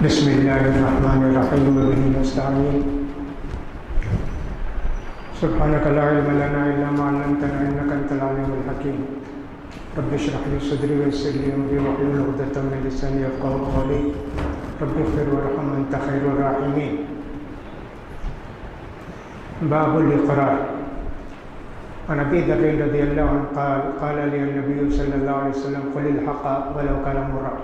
بسم اللہ الرحمن الرحیم وبہ نستعین سبحانک لا علم لنا الا ما علمتنا انک انت العلیم الحکیم رب اشرح لی صدری ویسر لی امری واحلل عقدۃ من لسانی یفقهوا قولی رب اغفر وارحم انت خیر الراحمین۔ باب الاقرار۔ عن ابی ذر رضی اللہ عنہ قال قال لی النبی صلی اللہ علیہ وسلم قل الحق ولو کان مرا۔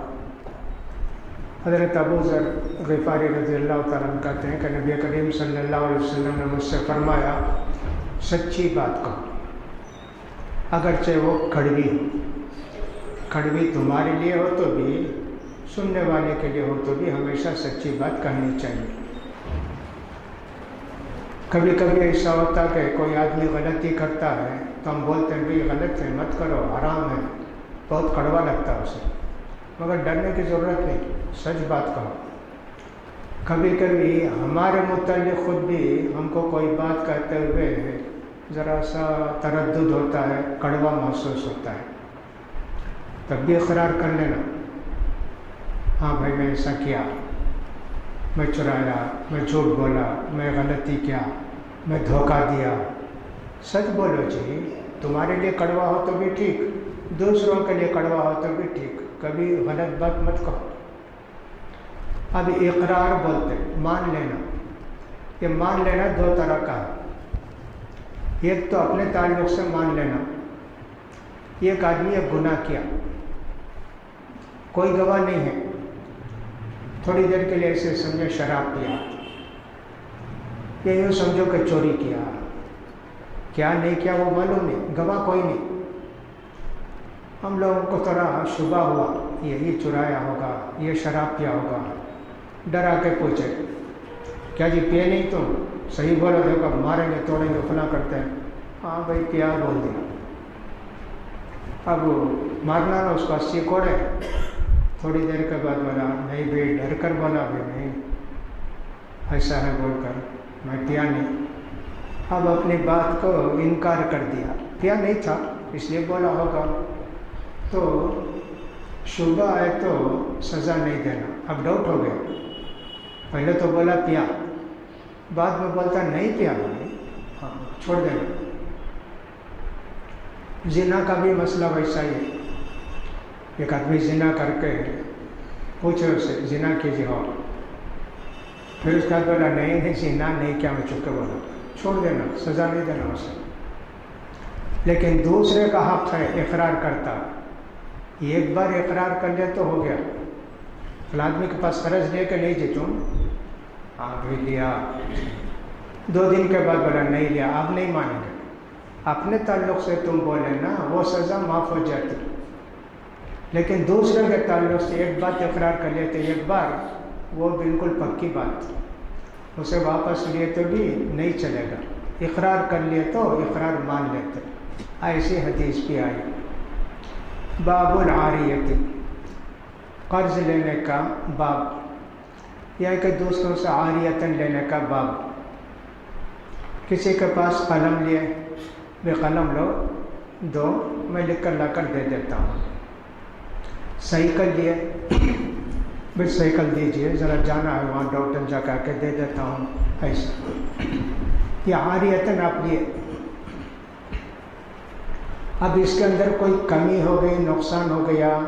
حضرت ابو ذر غفاری رضی اللہ تعالیٰ عنہ کہتے ہیں کہ نبی کریم صلی اللہ علیہ وسلم نے مجھ سے فرمایا سچی بات کہو اگرچہ وہ کڑوی ہو۔ کڑوی تمہارے لیے ہو تو بھی، سننے والے کے لیے ہو تو بھی ہمیشہ سچی بات کہنی چاہیے۔ کبھی کبھی ایسا ہوتا کہ کوئی آدمی غلطی کرتا ہے تو ہم بولتے ہیں بھی غلط ہے مت کرو، حرام ہے، بہت کڑوا لگتا ہے اسے، مگر ڈرنے کی ضرورت نہیں، سچ بات کہو۔ کبھی کبھی ہمارے متعلق خود بھی ہم کو کوئی بات کہتے ہوئے ذرا سا تردد ہوتا ہے، کڑوا محسوس ہوتا ہے، تب بھی اقرار کر لینا، ہاں بھائی میں ایسا کیا، میں چرایا، میں جھوٹ بولا، میں غلطی کیا، میں دھوکہ دیا۔ سچ بولو جی، تمہارے لیے کڑوا ہو تو بھی ٹھیک، دوسروں کے لیے کڑوا ہو تو بھی ٹھیک، کبھی غلط بات مت کہو۔ اب اقرار بولتے مان لینا، یہ مان لینا دو طرح کا ہے۔ ایک تو اپنے تعلق سے مان لینا، ایک آدمی ایک گناہ کیا، کوئی گواہ نہیں ہے، تھوڑی دیر کے لیے ایسے سمجھو شراب پیا، یا یوں سمجھو کہ چوری کیا نہیں کیا وہ معلوم نہیں، گواہ کوئی نہیں، ہم لوگوں کو تھوڑا شبہ ہوا یہ چرایا ہوگا، یہ شراب پیا ہوگا، ڈرا کے پوچھے کیا جی پیے نہیں تم، صحیح بولو، دیکھو ماریں گے توڑیں گے فلاں کرتے ہیں، ہاں بھائی پیا بول دیا۔ اب مارنا نا اس کو 80 کوڑے، تھوڑی دیر کے بعد بولا نہیں بھائی، ڈر کر بولا بھی نہیں ایسا ہے بول کر میں پیا نہیں۔ اب اپنی بات کو انکار کر دیا، پیا نہیں تھا اس لیے بولا ہوگا، تو شبہ ہے تو سزا نہیں دینا۔ اب ڈاؤٹ ہو گیا، پہلے تو بولا پیا، بعد میں بولتا نہیں پیا، ہاں چھوڑ دینا۔ زنا کا بھی مسئلہ ویسا ہی ہے، ایک آدمی زنا کر کے پوچھے اسے زنا کیجیے ہو، پھر اس کا بولا نہیں زنا نہیں کیا، میں چپ کے بولا، چھوڑ دینا، سزا نہیں دینا اسے۔ لیکن دوسرے کا حق ہے اقرار کرتا، ایک بار اقرار کر لیا تو ہو گیا۔ فلاں آدمی کے پاس قرض لے کے نہیں جی تم، ہاں بھی لیا، 2 دن کے بعد بولا نہیں لیا، آپ نہیں مانیں گے، اپنے تعلق سے تم بولے نا وہ سزا معاف ہو جاتی، لیکن دوسرے کے تعلق سے ایک بات اقرار کر لیتے ایک بار، وہ بالکل پکی بات، اسے واپس لیے تو بھی نہیں چلے گا، اقرار کر لیے تو اقرار مان لیتے۔ ایسی حدیث بھی آئی۔ باب العاریتی، قرض لینے کا باب، یا کہ دوسروں سے عاریتاً لینے کا باب۔ کسی کے پاس قلم لیے، بے قلم لو دو، میں لکھ کر لا کر دے دیتا ہوں۔ سائیکل لیے، بھی سائیکل دیجئے، ذرا جانا ہے وہاں ڈاکٹر جا کر کے دے دیتا ہوں، ایسا یہ عاریتاً آپ لیے۔ اب اس کے اندر کوئی کمی ہو گئی، نقصان ہو گیا،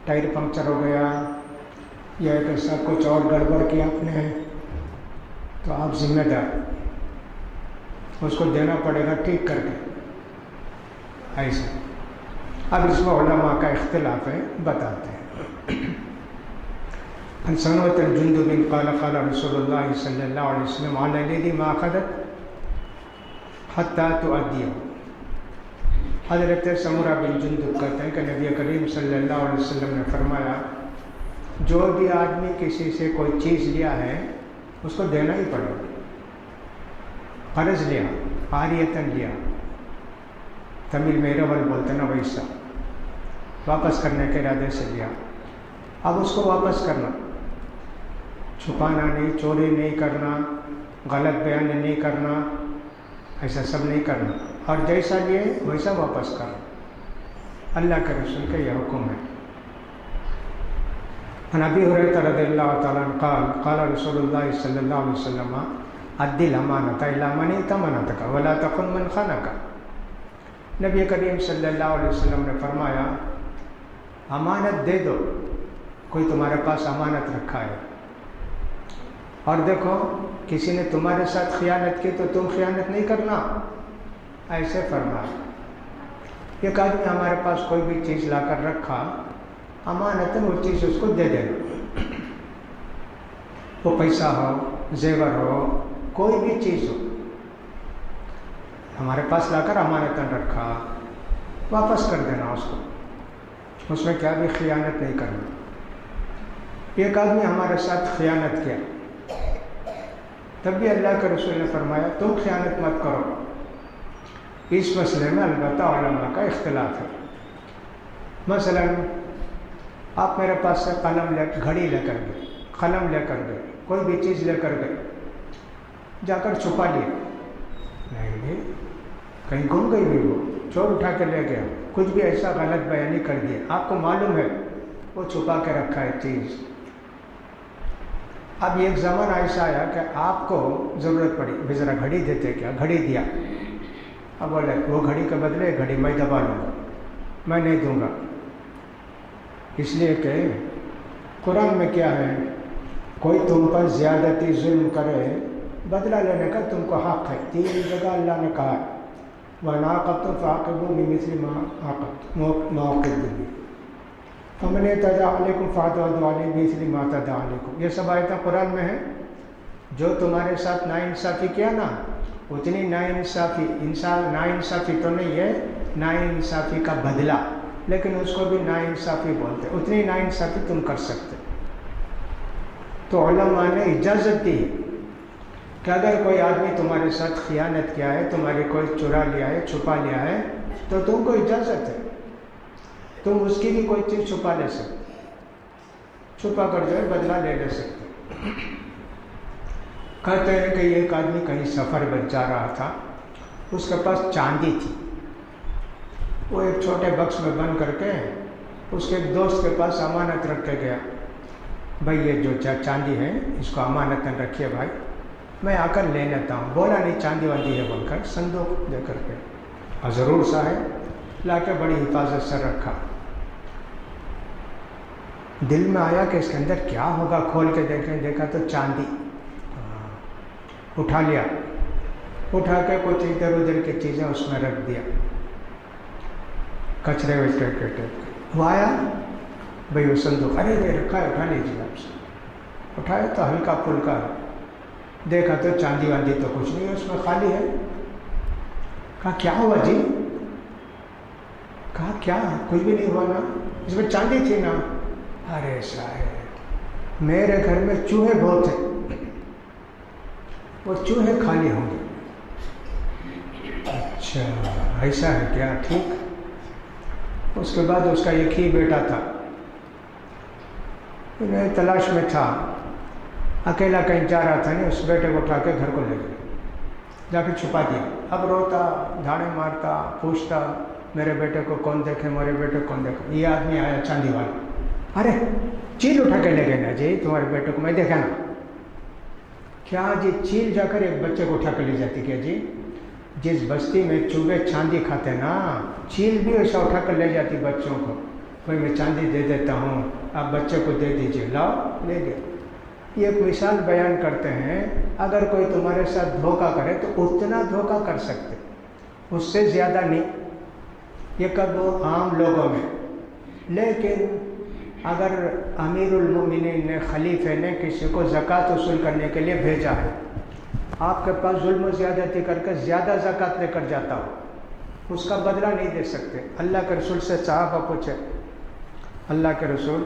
ٹائر پنکچر ہو گیا، یا ایک ایسا کچھ اور گڑبڑ کیا آپ نے، تو آپ ذمہ دار، اس کو دینا پڑے گا ٹھیک کر کے، ایسا۔ اب اس میں علماء کا اختلاف ہے، بتاتے ہیں۔ عن سمرة بن جندب قال قال رسول اللہ صلی اللہ علیہ وسلم علی الذی ما اخذت حتی تؤدیہ۔ حضرت سمرہ بن جندب کہتے ہیں کہ نبی کریم صلی اللہ علیہ وسلم نے فرمایا جو بھی آدمی کسی سے کوئی چیز لیا ہے اس کو دینا ہی پڑے گا۔ قرض لیا، عاریتاً لیا، تمل میں رول بولتے نا ویسا، واپس کرنے کے ارادے سے لیا، اب اس کو واپس کرنا، چھپانا نہیں، چوری نہیں کرنا، غلط بیان نہیں کرنا، ایسا سب نہیں کرنا، اور جیسا لیے ویسا واپس کرنا۔ اللہ کے رسول کا یہ حکم ہے۔ عن ابی ہریرہ رضی اللہ تعالیٰ عنہ قال قال رسول اللہ صلی اللہ علیہ وسلم ادی الامانۃ الی من ائتمنک ولا تخن من خانک۔ نبی کریم صلی اللہ علیہ وسلم نے فرمایا امانت دے دو، کوئی تمہارے پاس امانت رکھا ہے اور دیکھو کسی نے تمہارے ساتھ خیانت کی تو تم خیانت نہیں کرنا، ایسے فرمایا۔ ایک آدمی ہمارے پاس کوئی بھی چیز لا کر رکھا، امانتاً وہ چیز اس کو دے دینا، وہ پیسہ ہو، زیور ہو، کوئی بھی چیز ہو، ہمارے پاس لا کر امانتاً رکھا، واپس کر دینا اس کو، اس میں کیا بھی خیانت نہیں کرنا۔ ایک آدمی ہمارے ساتھ خیانت کیا، تب بھی اللہ کے رسول نے فرمایا تم خیانت مت کرو۔ اس مسئلے میں البتہ علماء کا اختلاف ہے۔ مثلا آپ میرے پاس سے گھڑی لے کر گئے، قلم لے کر گئے، کوئی بھی چیز لے کر گئے، جا کر چھپا لیا، نہیں کہیں گم گئی ہوئی، وہ چور اٹھا کے لے گیا، کچھ بھی ایسا غلط بیانی کر دیا، آپ کو معلوم ہے وہ چھپا کے رکھا ہے چیز۔ اب ایک زمانہ ایسا آیا کہ آپ کو ضرورت پڑی، بھی ذرا گھڑی دیتے کیا، گھڑی دیا، اب بولے وہ گھڑی کے بدلے گھڑی میں دبا لوں گا، میں نہیں دوں گا، اس لیے کہ قرآن میں کیا ہے، کوئی تم پر زیادتی ظلم کرے بدلہ لینے کا تم کو حق ہے۔ 3 جگہ اللہ نے کہا ہے وَإِنْ عَاقَبْتُمْ فَعَاقِبُوا بِمِثْلِ مَا عُوقِبْتُم بِهِ فَمَنِ اعْتَدَىٰ عَلَيْكُمْ فَاعْتَدُوا عَلَيْهِ بِمِثْلِ مَا اعْتَدَىٰ عَلَيْكُمْ۔ یہ سب آیتیں قرآن میں ہیں۔ جو تمہارے ساتھ ناانصافی کیا نا، اتنی ناانصافی تو نہیں ہے، ناانصافی کا بدلہ، لیکن اس کو بھی ناانصافی بولتے، اتنی ناانصافی تم کر سکتے۔ تو علماء نے اجازت دی کہ اگر کوئی آدمی تمہارے ساتھ خیانت کیا ہے، تمہاری کوئی چرا لیا ہے، چھپا لیا ہے، تو تم کو اجازت ہے، تم اس کی بھی کوئی چیز چھپا لے سکتے، چھپا کر جو ہے بدلہ لے سکتے۔ کہتے ہیں کہ ایک آدمی کہیں سفر میں جا رہا تھا، اس کے پاس چاندی تھی، وہ ایک چھوٹے بکس میں بند کر کے اس کے ایک دوست کے پاس امانت رکھ کے گیا، بھائی یہ جو چاندی ہے اس کو امانت رکھیے بھائی، میں آ کر لے لیتا ہوں۔ بولا نہیں چاندی واندی ہے بول کر، صندوق دے کر کے، اور ضرور سا ہے، لا کے بڑی حفاظت سے رکھا۔ دل میں آیا کہ اس کے اندر کیا ہوگا، کھول کے دیکھا تو چاندی، اٹھا لیا، اٹھا کے کچھ ادھر ادھر کی چیزیں اس میں رکھ دیا، کچرے وچرے وہ آیا، بھائی وہ صندوق، ارے رکھا ہے، اٹھا لیجیے آپ سے، اٹھایا تو ہلکا پھلکا، دیکھا تو چاندی واندی تو کچھ نہیں ہے اس میں، خالی ہے۔ کہا کیا ہوا جی؟ کہا کیا کچھ بھی نہیں ہوا نا، اس میں چاندی تھی نا۔ ارے صاحب میرے گھر میں چوہے بہت ہیں، وہ چوہے خالی ہوں گے۔ اچھا ایسا ہے کیا؟ ٹھیک۔ اس کے بعد اس کا ایک ہی بیٹا تھا، انہیں تلاش میں تھا، اکیلا کہیں جا رہا تھا، نہیں اس بیٹے کو اٹھا کے گھر کو لے گیا، جا کے چھپا دیا۔ اب روتا، دھاڑے مارتا، پوچھتا میرے بیٹے کو کون دیکھے، میرے بیٹے کو کون دیکھے۔ یہ آدمی آیا چاندی والا، ارے چیل اٹھا کے لے گئے نا جی تمہارے بیٹے کو، میں دیکھا نا۔ کیا جی چیل جا کر ایک بچے کو اٹھا کے لے جاتی کیا جی؟ جس بستی میں چوہے چاندی کھاتے نا، چیل بھی ایسا اٹھا کر لے جاتی بچوں کو، بھائی میں چاندی دے دیتا ہوں آپ بچے کو دے دیجیے، لاؤ لے گیا۔ یہ ایک مثال بیان کرتے ہیں، اگر کوئی تمہارے ساتھ دھوکہ کرے تو اتنا دھوکہ کر سکتے، اس سے زیادہ نہیں۔ یہ کب عام لوگوں میں، لیکن اگر امیر المومنین نے، خلیفے نے کسی کو زکوٰۃ وصول کرنے کے لیے بھیجا ہے، آپ کے پاس ظلم و زیادتی کر کے زیادہ زکوٰۃ لے کر جاتا ہو، اس کا بدلہ نہیں دے سکتے۔ اللہ کے رسول سے صحابہ پوچھے، اللہ کے رسول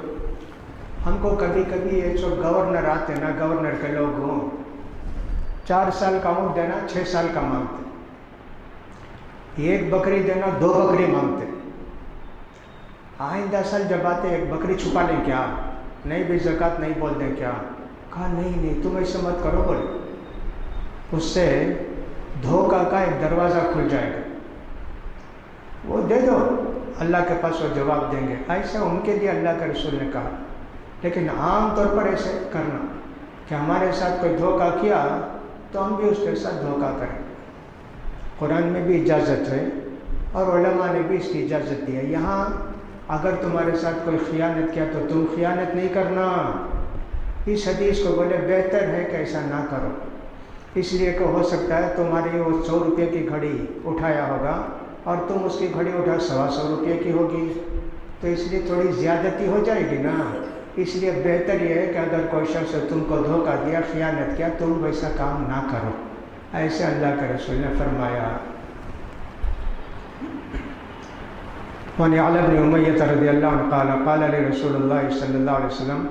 ہم کو کبھی کبھی یہ جو گورنر آتے نا، گورنر کے لوگ ہوں، 4 سال کا عمر دینا 6 سال کا مانگتے، 1 بکری دینا 2 بکری مانگتے، آئندہ سال جب آتے 1 بکری چھپا لیں کیا؟ نہیں بھی زکوٰۃ نہیں بول دیں کیا؟ کہا نہیں تم ایسے مت کرو، بولے اس سے دھوکہ کا ایک دروازہ کھل جائے گا، وہ دے دو، اللہ کے پاس وہ جواب دیں گے۔ ایسا ان کے لیے اللہ کے رسول نے کہا لیکن عام طور پر ایسے کرنا کہ ہمارے ساتھ کوئی دھوکہ کیا تو ہم بھی اس کے ساتھ دھوکہ کریں. قرآن میں بھی اجازت ہے اور علماء نے بھی اس کی اجازت دی ہے. یہاں اگر تمہارے ساتھ کوئی خیانت کیا تو تم خیانت نہیں کرنا. اس حدیث کو بولے بہتر ہے کہ ایسا نہ کرو، اس لیے کہ ہو سکتا ہے تمہاری وہ 100 روپے کی گھڑی اٹھایا ہوگا اور تم اس کی گھڑی اٹھا 125 روپے کی ہوگی، تو اس لیے تھوڑی زیادتی ہو جائے گی نا. اس لیے بہتر یہ ہے کہ اگر کوئی شخص تم کو دھوکہ دیا، خیانت کیا، تم ویسا کام نہ کرو. ایسے اللہ کے رسول نے فرمایا. وعن يعلى بن أمية رضي الله عنه قال قال لرسول الله صلى الله عليه وسلم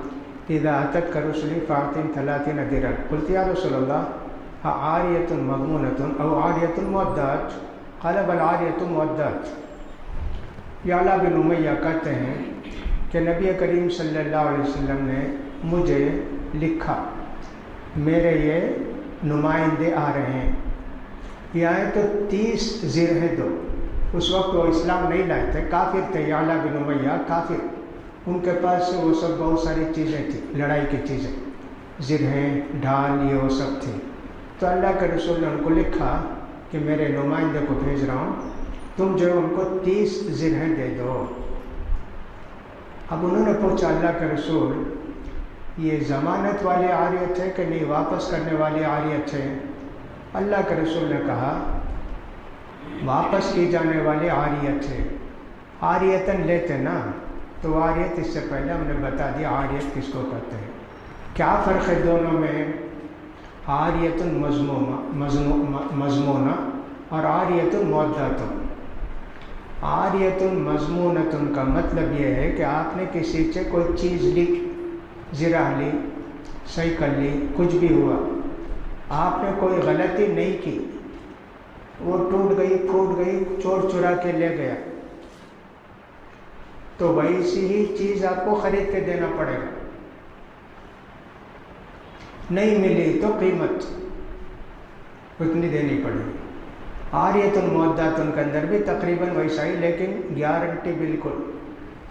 إذا أتتك رسلي فأعطهم 30 درهم. قلت يا رسول الله عارية مضمونة أو عارية مودات؟ قال بل عارية مودات. یعلا بن امیہ کہتے ہیں کہ نبی کریم صلی اللہ علیہ وسلم نے مجھے لکھا، میرے یہ نمائندے آ رہے ہیں، یہ آئے تو 30 زرہیں دو. اس وقت وہ اسلام نہیں لائے تھے، کافر تھے. یعلا بن امیہ کافر، ان کے پاس وہ سب بہت ساری چیزیں تھیں، لڑائی کی چیزیں، زرہیں، ڈھال، یہ وہ سب تھی. تو اللہ کے رسول نے ان کو لکھا کہ میرے نمائندے کو بھیج رہا ہوں، تم جو ان کو 30 زرہیں دے دو. اب انہوں نے پوچھا اللہ کے رسول یہ ضمانت والی عاریت ہے کہ نہیں واپس کرنے والی عاریت ہے؟ اللہ کے رسول نے کہا واپس کی جانے والی عاریت ہے. عاریتاً لیتے نا، تو عاریت اس سے پہلے ہم نے بتا دیا عاریت کس کو کہتے ہیں. کیا فرق ہے دونوں میں؟ عاریت مضمونہ اور عاریت مودات. عاریت مضمونۃ کا مطلب یہ ہے کہ آپ نے کسی سے کوئی چیز لی، زرہ لی، سائیکل لی، کچھ بھی ہوا، آپ نے کوئی غلطی نہیں کی، وہ ٹوٹ گئی، پھوٹ گئی، چور چرا کے لے گیا، تو ویسی ہی چیز آپ کو خرید کے دینا پڑے گا. نہیں ملی تو قیمت اتنی دینی پڑے گی. عاریت المودات کے اندر بھی تقریباً ویسا ہی، لیکن گارنٹی بالکل،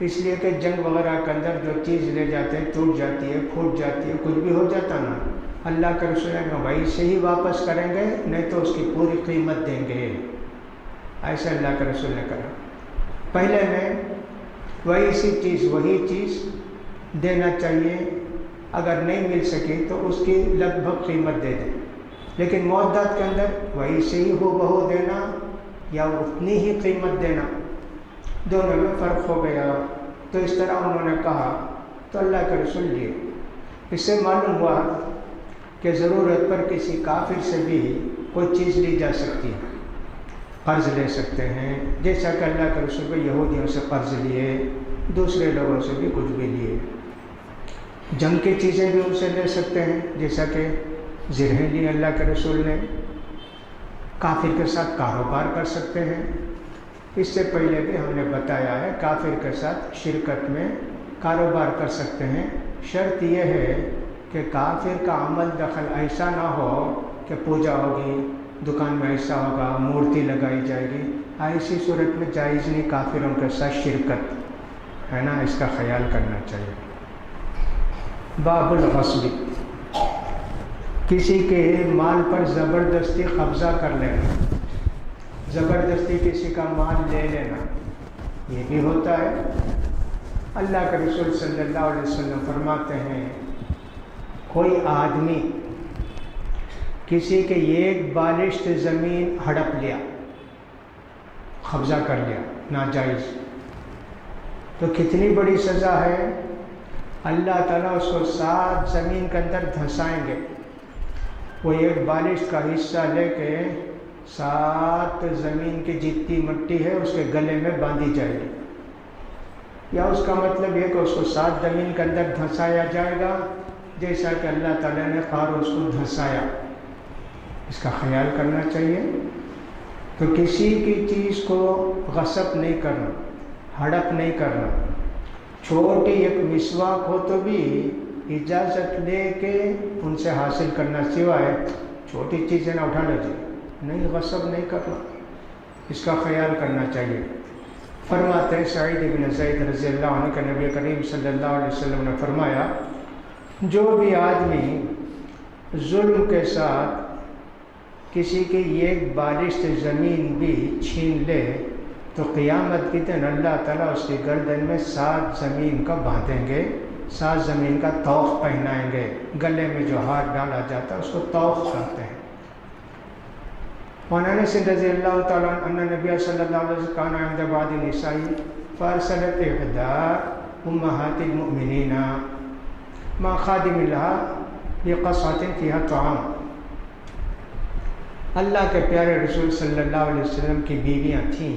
اس لیے کہ جنگ وغیرہ کے اندر جو چیز لے جاتے ہیں ٹوٹ جاتی ہے، پھوٹ جاتی ہے، کچھ بھی ہو جاتا نا، اللہ کے رسول نے ویسے ہی واپس کریں گے، نہیں تو اس کی پوری قیمت دیں گے. ایسے اللہ کے رسول نے کہا. پہلے میں ویسی چیز وہی چیز دینا چاہیے، اگر نہیں مل سکی تو اس کی لگ بھگ قیمت دے دیں. لیکن مودات کے اندر ویسے ہی ہو بہو دینا یا اتنی ہی قیمت دینا، دونوں میں فرق ہو گیا. تو اس طرح انہوں نے کہا تو اللہ کے رسول لیے. اس سے معلوم ہوا کہ ضرورت پر کسی کافر سے بھی کوئی چیز لی جا سکتی ہے، قرض لے سکتے ہیں، جیسا کہ اللہ کے رسول کو یہودیوں سے قرض لیے، دوسرے لوگوں سے بھی کچھ بھی لیے. جنگ کی چیزیں بھی ان سے لے سکتے ہیں، جیسا کہ زرہیں لی اللہ کے رسول نے. کافر کے ساتھ کاروبار کر سکتے ہیں. اس سے پہلے بھی ہم نے بتایا ہے کافر کے ساتھ شرکت میں کاروبار کر سکتے ہیں. شرط یہ ہے کہ کافر کا عمل دخل ایسا نہ ہو کہ پوجا ہوگی، دکان میں ایسا ہوگا، مورتی لگائی جائے گی، ایسی صورت میں جائز نہیں کافروں کے ساتھ شرکت، ہے نا، اس کا خیال کرنا چاہیے. باب الغصب، کسی کے مال پر زبردستی قبضہ کر لینا، زبردستی کسی کا مال لے لینا، یہ بھی ہوتا ہے. اللہ کے رسول صلی اللہ علیہ وسلم فرماتے ہیں کوئی آدمی کسی کے ایک بالشت زمین ہڑپ لیا، قبضہ کر لیا ناجائز، تو کتنی بڑی سزا ہے. اللہ تعالیٰ اس کو 7 زمین کے اندر دھنسائیں گے. وہ ایک بالشت کا حصہ لے کے 7 زمین کی جتنی مٹی ہے اس کے گلے میں باندھی جائے گی، یا اس کا مطلب یہ کہ اس کو 7 زمین کے اندر دھنسایا جائے گا جیسا کہ اللہ تعالیٰ نے قارون کو دھنسایا. اس کا خیال کرنا چاہیے. تو کسی کی چیز کو غصب نہیں کرنا، ہڑپ نہیں کرنا. چھوٹی ایک مسواک ہو تو بھی اجازت لے کے ان سے حاصل کرنا، سوائے چھوٹی چیزیں نہ اٹھا لیجیے، نہیں غصب نہیں کرنا. اس کا خیال کرنا چاہیے. فرماتے ہیں سعید بن زید رضی اللہ عنہ کہ نبی کریم صلی اللہ علیہ وسلم نے فرمایا جو بھی آدمی ظلم کے ساتھ کسی کی ایک بالشت زمین بھی چھین لے تو قیامت کے دن اللہ تعالیٰ اس کی گردن میں 7 زمین کا باندھیں گے، 7 زمین کا طوق پہنائیں گے، گلے میں جو ہاتھ ڈالا جاتا ہے اس کو طوق کہتے ہیں۔ وعن انس رضی اللہ تعالیٰ عنہ ان نبی صلی اللہ علیہ وسلم کان عند بعض النساء فارسلت احدى امہات المؤمنین مع خادم لها بقصعة فيها طعام۔ اللہ کے پیارے رسول صلی اللہ علیہ وسلم کی بیویاں تھیں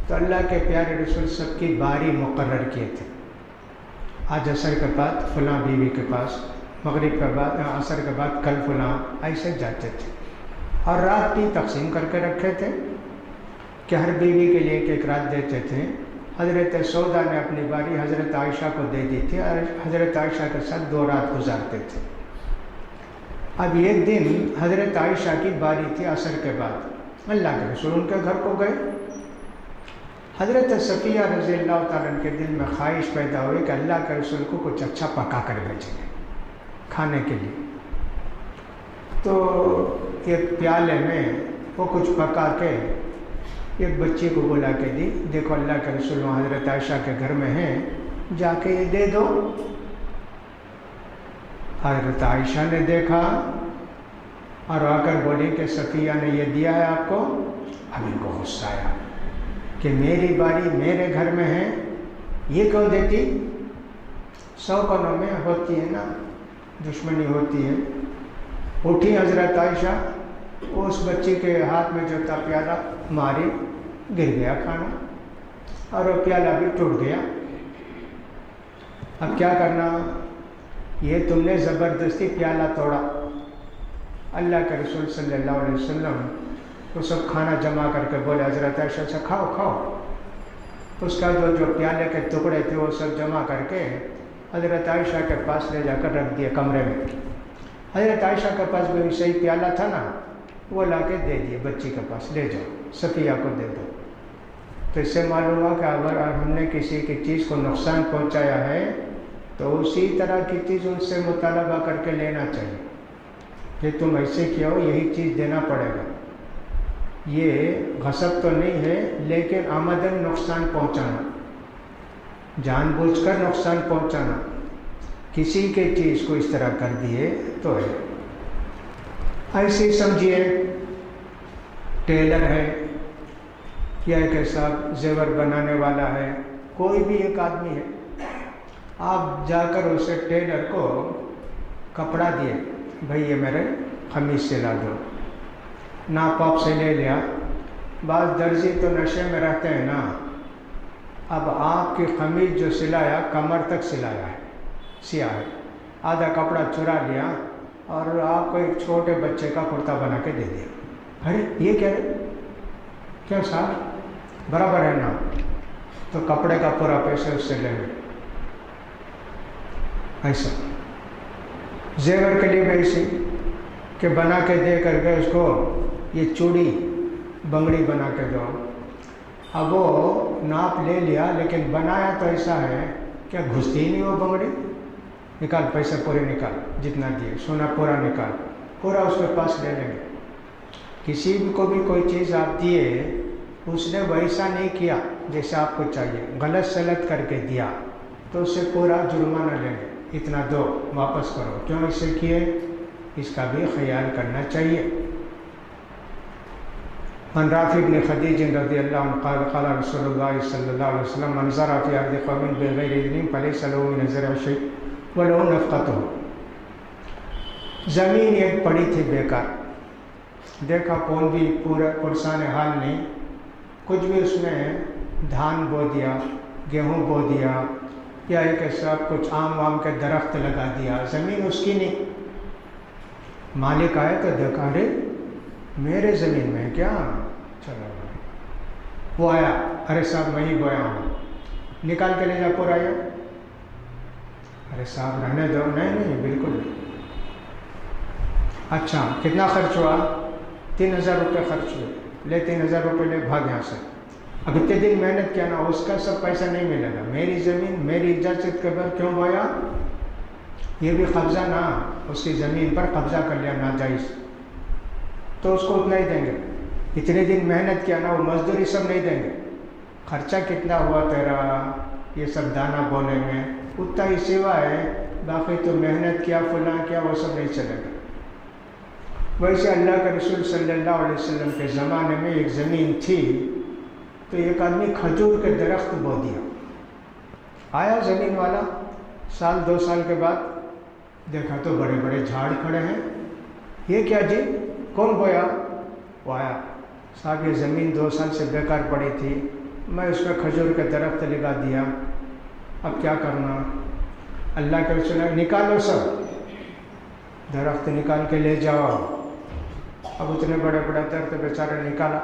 تو اللہ کے پیارے رسول سب کی باری مقرر کیے تھے، آج عصر کے بعد فلاں بیوی کے پاس، مغرب کے بعد عصر کے بعد کل فلاں، ایسے جاتے تھے، اور رات بھی تقسیم کر کے رکھے تھے کہ ہر بیوی کے لیے ایک رات دیتے تھے۔ حضرت سودا نے اپنی باری حضرت عائشہ کو دے دی تھی اور حضرت عائشہ کے ساتھ 2 رات گزارتے تھے۔ اب ایک دن حضرت عائشہ کی باری تھی عصر کے بعد، اللہ کے رسول ان کے گھر کو گئے۔ حضرت صفیہ رضی اللہ تعالیٰ عنہ کے دل میں خواہش پیدا ہوئی کہ اللہ کے رسول کو کچھ اچھا پکا کر بھیجیں گے کھانے کے لیے، تو ایک پیالے میں وہ کچھ پکا کے ایک بچی کو بلا کے دی، دیکھو اللہ کے رسول حضرت عائشہ کے گھر میں ہیں، جا کے یہ دے دو۔ حضرت عائشہ نے دیکھا اور آ کر بولی کہ صفیہ نے یہ دیا ہے آپ کو۔ اب ان کو غصہ آیا کہ میری باری میرے گھر میں ہے، یہ کیوں دیتی؟ 100 کونوں میں ہوتی ہے نا، دشمنی ہوتی ہے۔ اٹھی حضرت عائشہ، اس بچی کے ہاتھ میں جو تھا پیالہ ماری، گر گیا کھانا اور وہ پیالہ بھی ٹوٹ گیا۔ اب کیا کرنا؟ یہ تم نے زبردستی پیالہ توڑا۔ اللہ کے رسول صلی اللہ علیہ وسلم وہ سب کھانا جمع کر کے بولے حضرت عائشہ سے کھاؤ کھاؤ۔ اس کا جو پیالے کے ٹکڑے تھے وہ سب جمع کر کے حضرت عائشہ کے پاس لے جا کر رکھ دیے کمرے میں۔ حضرت عائشہ کے پاس بھی صحیح پیالہ تھا نا، وہ لا کے دے دیے بچی کے پاس، لے جاؤ صفیہ کو دے دو۔ تو اس سے معلوم ہوا کہ اگر ہم نے کسی کی چیز کو نقصان پہنچایا ہے تو اسی طرح کی چیز ان سے مطالبہ کر کے لینا چاہیے کہ تم ایسے کیا ہو، یہی چیز دینا پڑے گا۔ یہ غصب تو نہیں ہے لیکن آمدن نقصان پہنچانا، جان بوجھ کر نقصان پہنچانا، کسی کے چیز کو اس طرح کر دیے تو ہے۔ ایسے سمجھیے ٹیلر ہے یا ایک ایسا زیور بنانے والا ہے، کوئی بھی ایک آدمی ہے، آپ جا کر اسے ٹیلر کو کپڑا دیے، بھائی یہ میرے قمیص سلا دو، ناپ آپ سے لے لیا۔ بعض درزی تو نشے میں رہتے ہیں نا، اب آپ کی قمیص جو سلایا کمر تک سلایا ہے، سیاہ ہے، آدھا کپڑا چرا لیا اور آپ کو ایک چھوٹے بچے کا کرتا بنا کے دے دیا۔ ارے یہ کیا ہے؟ کیا صاحب برابر ہے نا؟ تو کپڑے کا پورا پیسے اس سے لیں گے۔ ایسا زیور کے لیے بھی ایسے کہ بنا کے دے کر کے اس کو یہ چوڑی بنگڑی بنا کے دو، اب وہ ناپ لے لیا لیکن بنایا تو ایسا ہے کہ گھستی ہی نہیں وہ بنگڑی، نکال پیسے پورے نکال، جتنا دیے سونا پورا نکال، پورا اس کے پاس لے لیں گے۔ کسی بھی کو بھی کوئی چیز آپ دیے، اس نے ویسا نہیں کیا جیسے آپ کو چاہیے، غلط سلط کر کے دیا تو اس سے پورا جرمانہ لیں گے، اتنا دو واپس کرو، کیوں ایسے کیے؟ اس کا بھی خیال کرنا چاہیے۔ عن رافع بن خدیج رضی اللہ عنہ قال قال رسول اللہ صلی اللہ علیہ وسلم من زرع فی ارض قوم بغیر اذن فلیس له من الزرع شیء ولو نفقته۔ زمین ایک پڑی تھی بیکار، دیکھا کون بھی پورا پرسان حال نہیں، کچھ بھی اس میں دھان بو دیا، گیہوں بو دیا، یا ایک ایسا کچھ آم وام کے درخت لگا دیا، زمین اس کی نہیں۔ مالک آئے تو دیکھا ارے میرے زمین میں کیا، چلو وہ آیا، ارے صاحب میں ہی بویا ہوں، نکال کے لے جا پورا آیا، ارے صاحب رہنے دو، نہیں بالکل نہیں۔ اچھا کتنا خرچ ہوا؟ 3000 روپے خرچ ہوئے، لے 3000 روپے لے بھاگ یہاں سے، اب اتنے دن محنت کیا نا، اس کا سب پیسہ نہیں ملے گا. میری زمین میری اجازت کے بغیر کیوں بویا؟ یہ بھی قبضہ نہ، اس کی زمین پر قبضہ کر لیا ناجائز، تو اس کو اتنا ہی دیں گے. اتنے دن محنت کیا نا، وہ مزدوری سب نہیں دیں گے. خرچہ کتنا ہوا تیرا یہ سب دانہ بونے میں، اتنا ہی سوا ہے، باقی تو محنت کیا فلاں کیا وہ سب نہیں چلے گا. ویسے اللہ کے رسول صلی اللہ علیہ وسلم کے زمانے میں ایک زمین تھی، تو ایک آدمی کھجور کے درخت بو دیا. آیا زمین والا سال 2 سال کے بعد، دیکھا تو بڑے بڑے جھاڑ کھڑے ہیں. یہ کیا جی، کون بویا؟ وہ آیا، صاحب یہ زمین 2 سال سے بیکار پڑی تھی، میں اس میں کھجور کے درخت لگا دیا، اب کیا کرنا؟ اللہ کے رسول نکالو سب درخت نکال کے لے جاؤ. اب اتنے بڑے بڑے درخت بیچارے نکالا.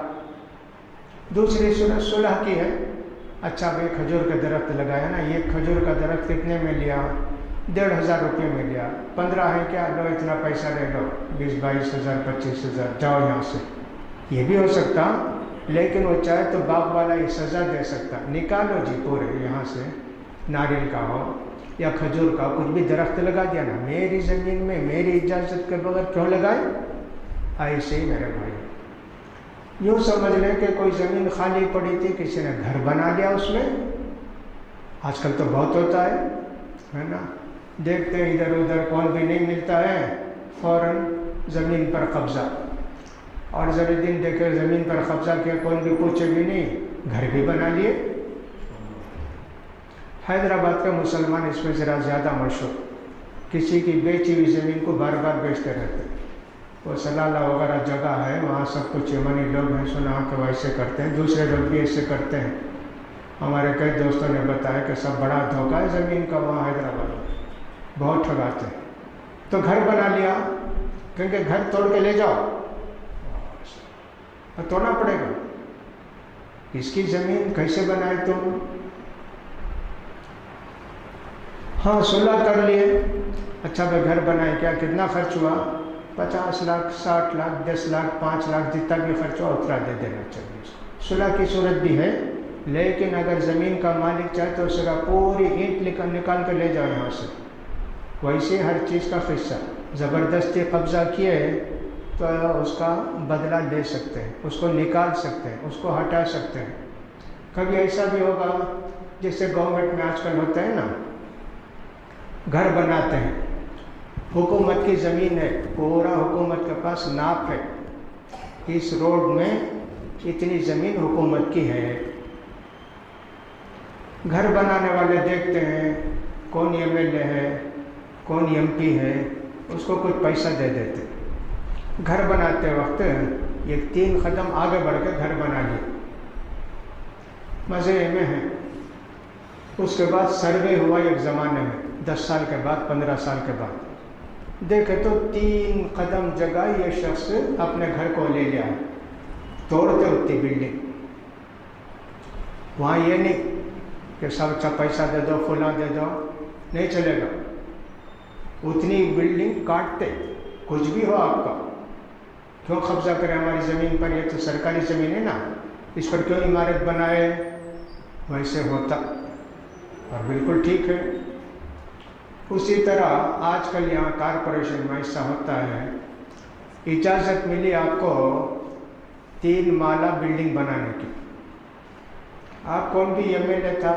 دوسری صورت صلح کی ہے. اچھا بھائی کھجور کا درخت لگایا نا، یہ کھجور کا درخت کتنے میں لیا؟ 1,500 روپے میں لیا. 15 ہے کیا، لو اتنا پیسہ لے لو، 20-22 ہزار 25 ہزار، جاؤ یہاں سے. یہ بھی ہو سکتا، لیکن وہ چاہے تو باغ والا یہ سزا دے سکتا، نکالو جی پورے یہاں سے، ناریل کا ہو یا کھجور کا، کچھ بھی درخت لگا دیا نا، میری زمین میں میری اجازت کے بغیر کیوں لگائے؟ ایسے ہی میرے بھائی، یوں سمجھ لیں کہ کوئی زمین خالی پڑی تھی، کسی نے گھر بنا لیا اس میں. آج کل تو بہت ہوتا ہے نا، دیکھتے ہیں ادھر ادھر کون بھی نہیں ملتا ہے، فوراً زمین پر قبضہ. اور ذرا دن دیکھے زمین پر قبضہ کیا، کون بھی پوچھے بھی نہیں، گھر بھی بنا لیے. حیدرآباد کا مسلمان اس میں ذرا زیادہ مشہور، کسی کی بیچی ہوئی زمین کو بار بار بیچتے رہتے. وہ سلالہ وغیرہ جگہ ہے، وہاں سب کچھ یمنی لوگ ہیں، سنا کہ ویسے کرتے ہیں، دوسرے لوگ بھی ایسے کرتے ہیں. ہمارے کئی دوستوں نے بتایا کہ سب بڑا دھوکہ ہے زمین کا وہاں حیدرآباد میں، بہت ٹھگاتے ہیں. تو گھر بنا لیا، کیونکہ گھر توڑ کے لے جاؤ، توڑنا پڑے گا. اس کی زمین کیسے بنائے تم؟ ہاں صلح کر لیے. اچھا بھائی گھر بنائے، کیا کتنا خرچ ہوا؟ 50 لاکھ 60 لاکھ 10 لاکھ 5 لاکھ جتنا بھی خرچ ہوا اتنا دے دینا چاہیے. صلح کی صورت بھی ہے، لیکن اگر زمین کا مالک چاہے تو اس کا پوری اینٹ نکال کے لے جاؤ یہاں سے. ویسے ہر چیز کا قصہ، زبردستی قبضہ کیے تو اس کا بدلہ لے سکتے ہیں، اس کو نکال سکتے ہیں، اس کو ہٹا سکتے ہیں. کبھی ایسا بھی ہوگا جیسے گورنمنٹ میں آج کل ہوتا ہے نا، گھر بناتے ہیں، حکومت کی زمین ہے، پورا حکومت کے پاس ناپ ہے، اس روڈ میں اتنی زمین حکومت کی ہے. گھر بنانے والے دیکھتے ہیں کون ایم ایل اے ہے، کون ایم پی ہے، اس کو کچھ پیسہ دے دیتے. گھر بناتے وقت یہ 3 قدم آگے بڑھ کے گھر بنا لیے، مزے میں ہے. اس کے بعد سروے ہوا ایک زمانے میں، 10 سال کے بعد 15 سال کے بعد، دیکھے تو 3 قدم جگہ یہ شخص اپنے گھر کو لے لیا، توڑتے اتنی بلڈنگ. وہاں یہ نہیں کہ سب اچھا پیسہ دے دو فلاں دے دو، نہیں چلے گا. اتنی بلڈنگ کاٹتے، کچھ بھی ہو آپ کا، کیوں قبضہ کرے ہماری زمین پر، یہ تو سرکاری زمین ہے نا، اس پر کیوں عمارت بنائے؟ ویسے ہوتا اور بالکل ٹھیک ہے. اسی طرح آج کل یہاں کارپوریشن میں ایسا ہوتا ہے، اجازت ملی آپ کو 3 مالہ بلڈنگ بنانے کی. آپ کون بھی ایم ایل اے تھا،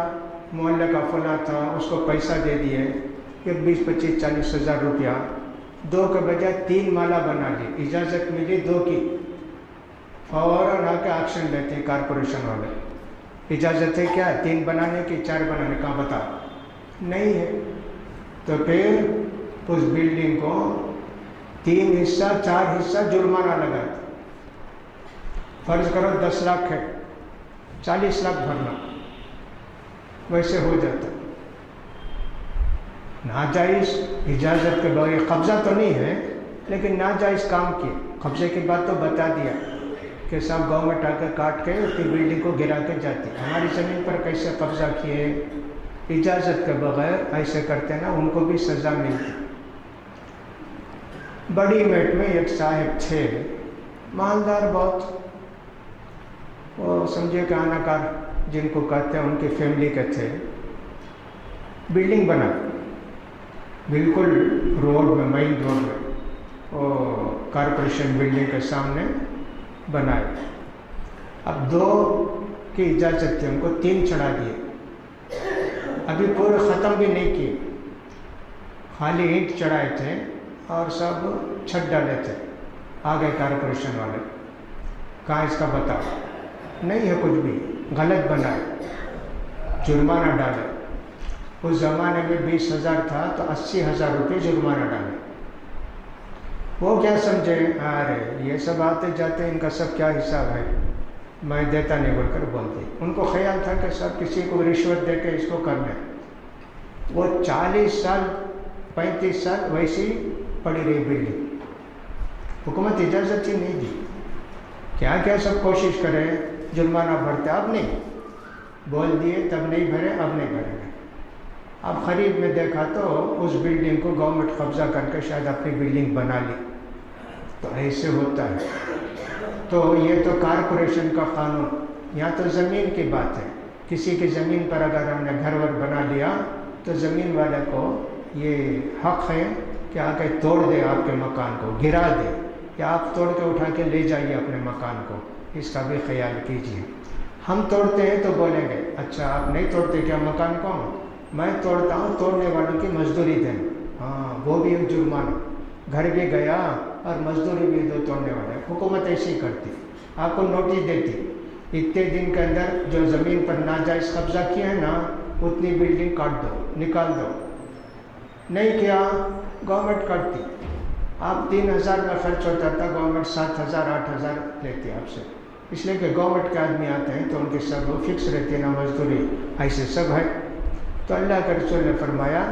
محلے کا فلاں تھا، اس کو پیسہ دے دیے، ایک 20-25-40 ہزار روپیہ، 2 کے بجائے 3 مالہ بنا لی، اجازت ملی 2 کی، فوراً آ کے ایکشن لیتے ہیں کارپوریشن والے. اجازت ہے کیا 3 بنانے کی، 4 بنانے کا؟ بتا نہیں ہے. تو پھر اس بلڈنگ کو 3 حصہ 4 حصہ جرمانہ لگاتے. فرض کرو 10 لاکھ ہے، 40 لاکھ بھرنا، ویسے ہو جاتا. ناجائز اجازت کے بغیر، قبضہ تو نہیں ہے لیکن ناجائز کام کیے. قبضے کی بات تو بتا دیا کہ صاحب گورنمنٹ آ کے کاٹ کے اس کی بلڈنگ کو گرا کے جاتی. ہماری زمین پر کیسے قبضہ کیے؟ اجازت کے بغیر ایسے کرتے نا، ان کو بھی سزا ملتی. بڑی میٹ میں ایک صاحب تھے، مالدار بہت، وہ سمجھے کہ آناکار جن کو کہتے ہیں ان کی فیملی کے تھے، بلڈنگ بنا بالکل روڈ میں، مین روڈ میں، وہ کارپوریشن بلڈنگ کے سامنے بنائے۔ اب 2 کی اجازت تھی، ان کو 3 چڑھا دیے، ابھی پورے ختم بھی نہیں کیے، خالی اینٹ چڑھائے تھے اور سب چھت ڈالے تھے۔ آ گئے کارپوریشن والے، کہاں اس کا بتاؤ، نہیں ہے کچھ بھی، غلط بنائے، جرمانہ ڈالے۔ اس زمانے میں 20,000 تھا تو 80,000 روپے جرمانہ ڈالے۔ وہ کیا سمجھے، ارے یہ سب آتے جاتے ان کا سب کیا حساب ہے، میں دیتا نہیں بول کر بول دی۔ ان کو خیال تھا کہ سب کسی کو رشوت دے کے اس کو کر لیں۔ وہ 40 سال 35 سال ویسی پڑی رہی بلڈنگ، حکومت اجازت ہی نہیں دی۔ کیا کیا سب کوشش کرے، جرمانہ بھرتے، اب نہیں، بول دیے تب نہیں بھرے، اب نہیں بھرے گے۔ اب قریب میں دیکھا تو اس بلڈنگ کو گورنمنٹ قبضہ کر کے شاید اپنی بلڈنگ بنا لی، تو ایسے ہوتا ہے۔ تو یہ تو کارپوریشن کا قانون، یہاں تو زمین کی بات ہے، کسی کی زمین پر اگر ہم نے گھر ور بنا لیا تو زمین والے کو یہ حق ہے کہ آ کے توڑ دے آپ کے مکان کو، گرا دے، یا آپ توڑ کے اٹھا کے لے جائیے اپنے مکان کو، اس کا بھی خیال کیجیے۔ ہم توڑتے ہیں تو بولیں گے اچھا آپ نہیں توڑتے کیا مکان کو، میں توڑتا ہوں، توڑنے والوں کی مزدوری دیں، ہاں وہ بھی ایک جرمانہ، گھر بھی گیا اور مزدوری بھی دو توڑنے والے۔ حکومت ایسی کرتی، آپ کو نوٹس دیتی، اتنے دن کے اندر جو زمین پر ناجائز قبضہ کیا ہے نا اتنی بلڈنگ کاٹ دو، نکال دو، نہیں کیا گورنمنٹ کاٹتی۔ آپ 3,000 میں خرچ ہوتا تھا، گورنمنٹ 7,000 8,000 لیتی آپ سے، اس لیے کہ گورنمنٹ کے آدمی آتے ہیں تو ان کی سب فکس رہتی ہے نا مزدوری، ایسے سب ہے۔ تو اللہ کے رسول نے فرمایا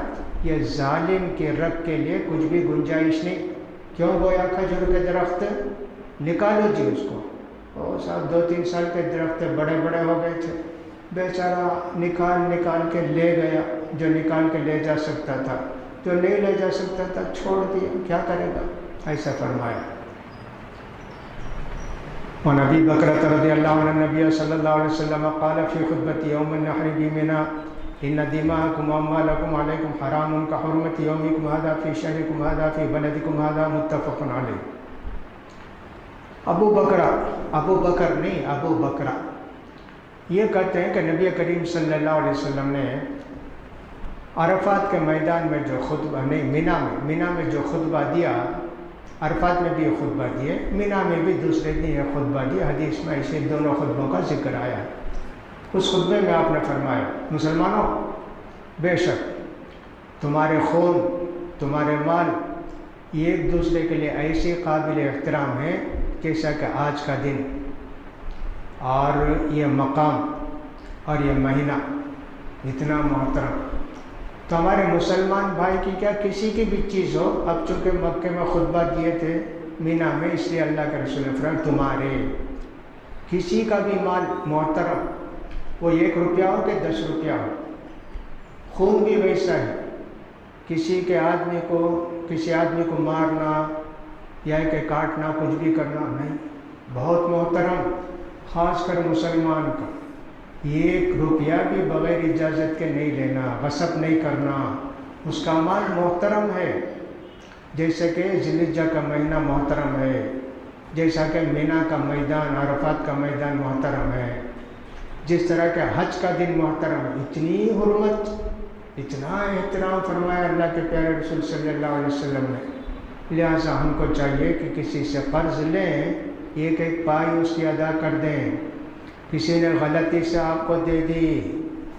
یہ ظالم کے رگ کے لیے کچھ بھی گنجائش نہیں۔ کیوں گویا کھجور کے درخت نکالو جی اس کو، اور صاحب 2-3 سال کے درخت بڑے بڑے ہو گئے تھے، بیچارہ نکال کے لے گیا، جو نکال کے لے جا سکتا تھا، جو نہیں لے جا سکتا تھا چھوڑ دیا، کیا کرے گا، ایسا فرمایا۔ وعن ابی بکرۃ رضی اللہ عنہ النبی صلی اللہ علیہ وسلم قال فی خطبۃ یوم النحر بمنی ان دماءکم واموالکم علیکم حرام کحرمۃ یومکم ھذا فی شہرکم ھذا فی بلدکم ھذا متفق علیہ۔ ابو بکر نہیں، ابو بکرہ یہ کہتے ہیں کہ نبی کریم صلی اللہ علیہ وسلم نے عرفات کے میدان میں جو خطبہ، نہیں مینا میں جو خطبہ دیا، عرفات میں بھی یہ خطبہ دیے، مینا میں بھی دوسرے دن یہ خطبہ دیا، حدیث میں ایسے دونوں خطبوں کا ذکر آیا۔ اس خطبے میں آپ نے فرمایا مسلمانوں، بے شک تمہارے خون، تمہارے مال یہ ایک دوسرے کے لیے ایسی قابل احترام ہے جیسا کہ آج کا دن اور یہ مقام اور یہ مہینہ اتنا محترم۔ تو ہمارے مسلمان بھائی کی کیا کسی کی بھی چیز ہو، اب چونکہ مکے میں خطبہ دیے تھے مینا میں، اس لیے اللہ کے رسول نے فرمایا تمہارے کسی کا بھی مال محترم، وہ 1 روپیہ ہو کہ 10 روپیہ ہو، خون بھی ویسا ہے، کسی آدمی کو مارنا یا کہ کاٹنا کچھ بھی کرنا نہیں، بہت محترم، خاص کر مسلمان کا 1 روپیہ بھی بغیر اجازت کے نہیں لینا، غصب نہیں کرنا، اس کا مال محترم ہے، جیسے کہ ذی الحجہ کا مہینہ محترم ہے، جیسا کہ مینا کا میدان، عرفات کا میدان محترم ہے، جس طرح کہ حج کا دن محترم ہے۔ اتنی حرمت، اتنا احترام فرمایا اللہ کے پیارے رسول صلی اللہ علیہ وسلم نے۔ لہٰذا ہم کو چاہیے کہ کسی سے قرض لیں، 1 پائی اس کی ادا کر دیں۔ کسی نے غلطی سے آپ کو دے دی،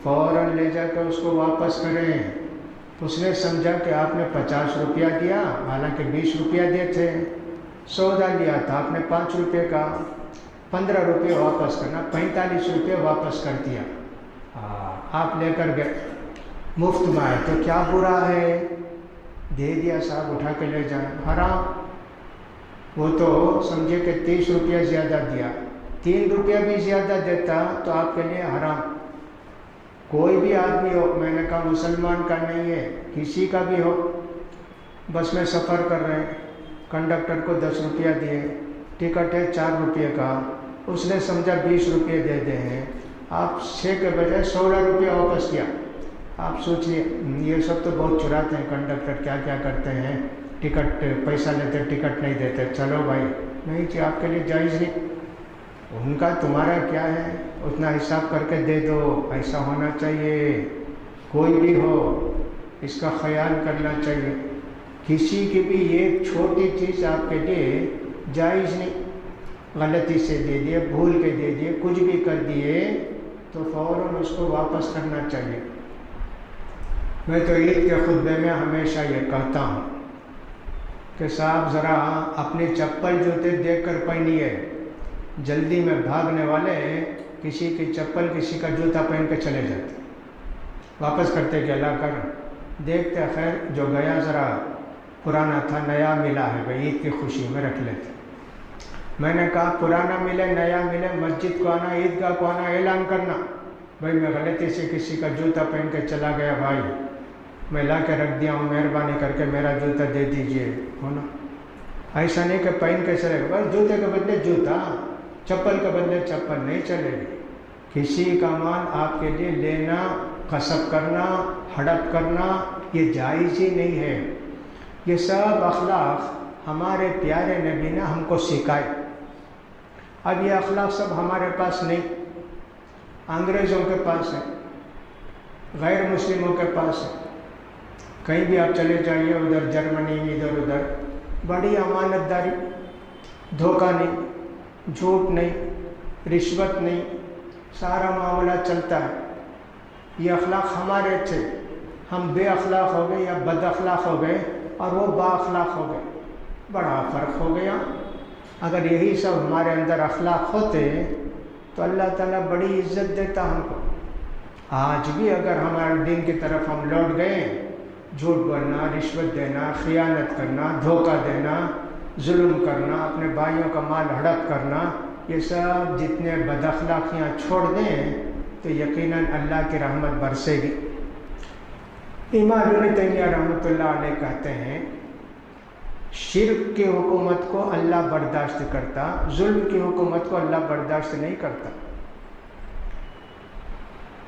فوراً لے جا کے اس کو واپس کریں۔ اس نے سمجھا کہ آپ نے 50 روپیہ دیا، حالانکہ 20 روپیہ دیے تھے، سودا لیا تھا آپ نے 5 روپے کا، 15 روپے واپس کرنا، 45 روپے واپس کر دیا، آپ لے کر گئے، مفت میں آئے تو کیا برا ہے، دے دیا صاحب اٹھا کے لے جائیں، حرام۔ وہ تو سمجھے کہ 30 روپیہ زیادہ دیا، 3 روپیہ بھی زیادہ دیتا تو آپ کے لیے حرام۔ کوئی بھی آدمی ہو، میں نے کہا مسلمان کا نہیں ہے، کسی کا بھی ہو، بس میں سفر کر رہے ہیں، کنڈکٹر کو 10 روپیہ دیے، ٹکٹ ہے 4 روپیے کا، اس نے سمجھا 20 روپے دے دے ہیں، آپ 6 کے بجائے 16 روپے واپس کیا۔ آپ سوچیے، یہ سب تو بہت چراتے ہیں کنڈکٹر، کیا کیا کرتے ہیں، ٹکٹ پیسہ لیتے ٹکٹ نہیں دیتے، چلو بھائی نہیں جی آپ کے لیے جائز نہیں، ان کا تمہارا کیا ہے، اتنا حساب کر کے دے دو، ایسا ہونا چاہیے۔ کوئی بھی ہو اس کا خیال کرنا چاہیے، کسی کی بھی ایک چھوٹی چیز آپ کے لیے جائز نہیں، غلطی سے دے دیے، بھول کے دے دیے، کچھ بھی کر دیے تو فوراً اس کو واپس کرنا چاہیے۔ میں تو عید کے خطبے میں ہمیشہ یہ کہتا ہوں کہ صاحب ذرا اپنی چپل جوتے دیکھ کر پہنیے، جلدی میں بھاگنے والے کسی کی چپل کسی کا جوتا پہن کے چلے جاتے، واپس کرتے کہ اللہ کر دیکھتے، خیر جو گیا ذرا پرانا تھا، نیا ملا ہے بھائی عید کی خوشی میں رکھ لیتے۔ میں نے کہا پرانا ملے نیا ملے، مسجد کو آنا، عیدگاہ کو آنا، اعلان کرنا بھائی میں غلطی سے کسی کا جوتا پہن کے چلا گیا، بھائی میں لا کے رکھ دیا ہوں، مہربانی کر کے میرا جوتا دے دیجئے، ہونا ایسا نہیں کہ پہن کے چلے گا، بس جوتے کے بدلے جوتا، چپل کے بدلے چپل نہیں چلے گی۔ کسی کا مال آپ کے لیے لینا، غصب کرنا، ہڑپ کرنا یہ جائز ہی نہیں ہے۔ یہ سب اخلاق ہمارے پیارے نبی نے ہم کو سکھائے۔ اب یہ اخلاق سب ہمارے پاس نہیں، انگریزوں کے پاس ہے، غیر مسلموں کے پاس ہے۔ کہیں بھی آپ چلے جائیے، ادھر جرمنی ادھر ادھر، بڑی امانت داری، دھوکہ نہیں، جھوٹ نہیں، رشوت نہیں، سارا معاملہ چلتا ہے۔ یہ اخلاق ہمارے تھے، ہم بے اخلاق ہو گئے یا بد اخلاق ہو گئے اور وہ با اخلاق ہو گئے، بڑا فرق ہو گیا۔ اگر یہی سب ہمارے اندر اخلاق ہوتے تو اللہ تعالیٰ بڑی عزت دیتا ہم کو۔ آج بھی اگر ہمارے دین کی طرف ہم لوٹ گئے، جھوٹ بولنا، رشوت دینا، خیانت کرنا، دھوکہ دینا، ظلم کرنا، اپنے بھائیوں کا مال ہڑپ کرنا، یہ سب جتنے بد اخلاقیاں چھوڑ دیں تو یقیناً اللہ کی رحمت برسے گی۔ امام ابن تیمیہ رحمۃ اللہ علیہ کہتے ہیں شرک کی حکومت کو اللہ برداشت کرتا، ظلم کی حکومت کو اللہ برداشت نہیں کرتا۔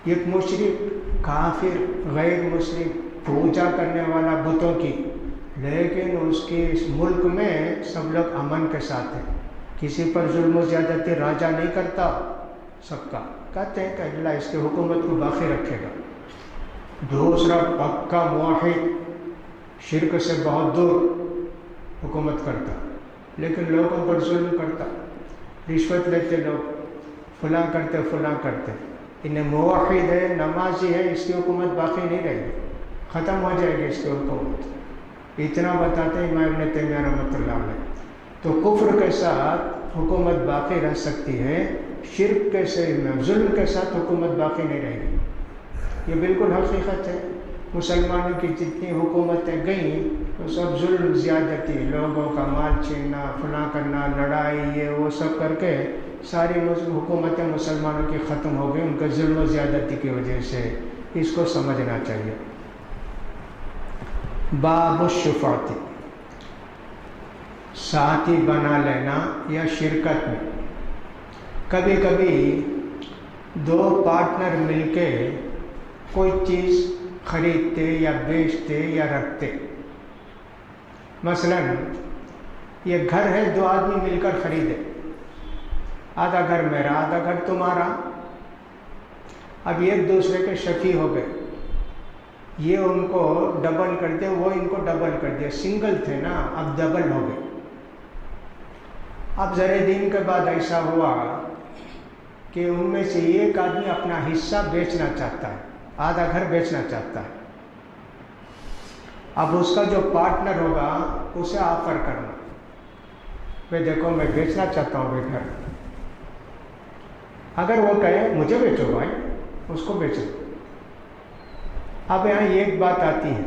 ایک مشرک، کافر، غیر مسلم پوجا کرنے والا بتوں کی، لیکن اس کے اس ملک میں سب لوگ امن کے ساتھ ہیں، کسی پر ظلم و زیادتی راجا نہیں کرتا، سب کا کہتے ہیں کہ اللہ اس کی حکومت کو باقی رکھے گا۔ دوسرا پکا موحد، شرک سے بہت دور حکومت کرتا، لیکن لوگوں پر ظلم کرتا، رشوت لیتے لوگ، فلاں کرتے، انہیں موحد ہے، نمازی ہے، اس کی حکومت باقی نہیں رہے گی، ختم ہو جائے گی اس کی حکومت۔ اتنا بتاتے ہیں امام ابن تیمیہ رحمۃ اللہ علیہ۔ تو کفر کے ساتھ حکومت باقی رہ سکتی ہے، شرک کے ظلم کے ساتھ حکومت باقی نہیں رہے گی، یہ بالکل حقیقت ہے۔ مسلمانوں کی جتنی حکومتیں گئیں وہ سب ظلم زیادتی، لوگوں کا مال چھیننا، فلاں کرنا، لڑائی، یہ وہ سب کر کے ساری حکومتیں مسلمانوں کی ختم ہو گئی ان کے ظلم و زیادتی کی وجہ سے۔ اس کو سمجھنا چاہیے۔ باب الشفاعت، ساتھی بنا لینا یا شرکت میں۔ کبھی کبھی دو پارٹنر مل کے کوئی چیز خریدتے یا بیچتے یا رکھتے۔ مثلا یہ گھر ہے، دو آدمی مل کر خریدے، آدھا گھر میرا آدھا گھر تمہارا، اب ایک دوسرے کے شفیع ہو گئے، یہ ان کو ڈبل کر دے، وہ ان کو ڈبل کر دیا، سنگل تھے نا اب ڈبل ہو گئے۔ اب ذرے دن کے بعد ایسا ہوا کہ ان میں سے ایک آدمی اپنا حصہ بیچنا چاہتا ہے، آدھا گھر بیچنا چاہتا ہے۔ اب اس کا جو پارٹنر ہوگا اسے آفر کرنا، بھائی دیکھو میں بیچنا چاہتا ہوں بھائی گھر، اگر وہ کہے مجھے بیچو بھائی، اس کو بیچو۔ اب یہاں ایک بات آتی ہے،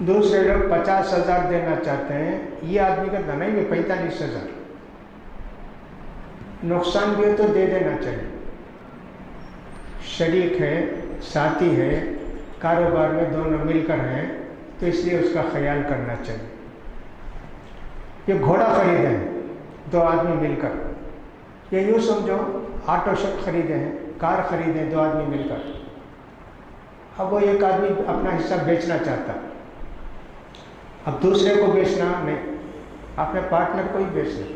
دوسرے لوگ 50,000 دینا چاہتے ہیں، یہ آدمی کہتا نہیں میں 45,000، نقصان بھی ہو تو دے دینا چاہیے، شریک ہے، ساتھی ہے، کاروبار میں دونوں مل کر ہیں تو اس لیے اس کا خیال کرنا چاہیے۔ یہ گھوڑا خریدے ہیں دو آدمی مل کر، یہ یوں سمجھو آٹو خریدے ہیں، کار خریدے ہیں 2 آدمی مل کر، اب وہ ایک آدمی اپنا حصہ بیچنا چاہتا، اب دوسرے کو بیچنا نہیں، اپنے پارٹنر کو ہی بیچنا۔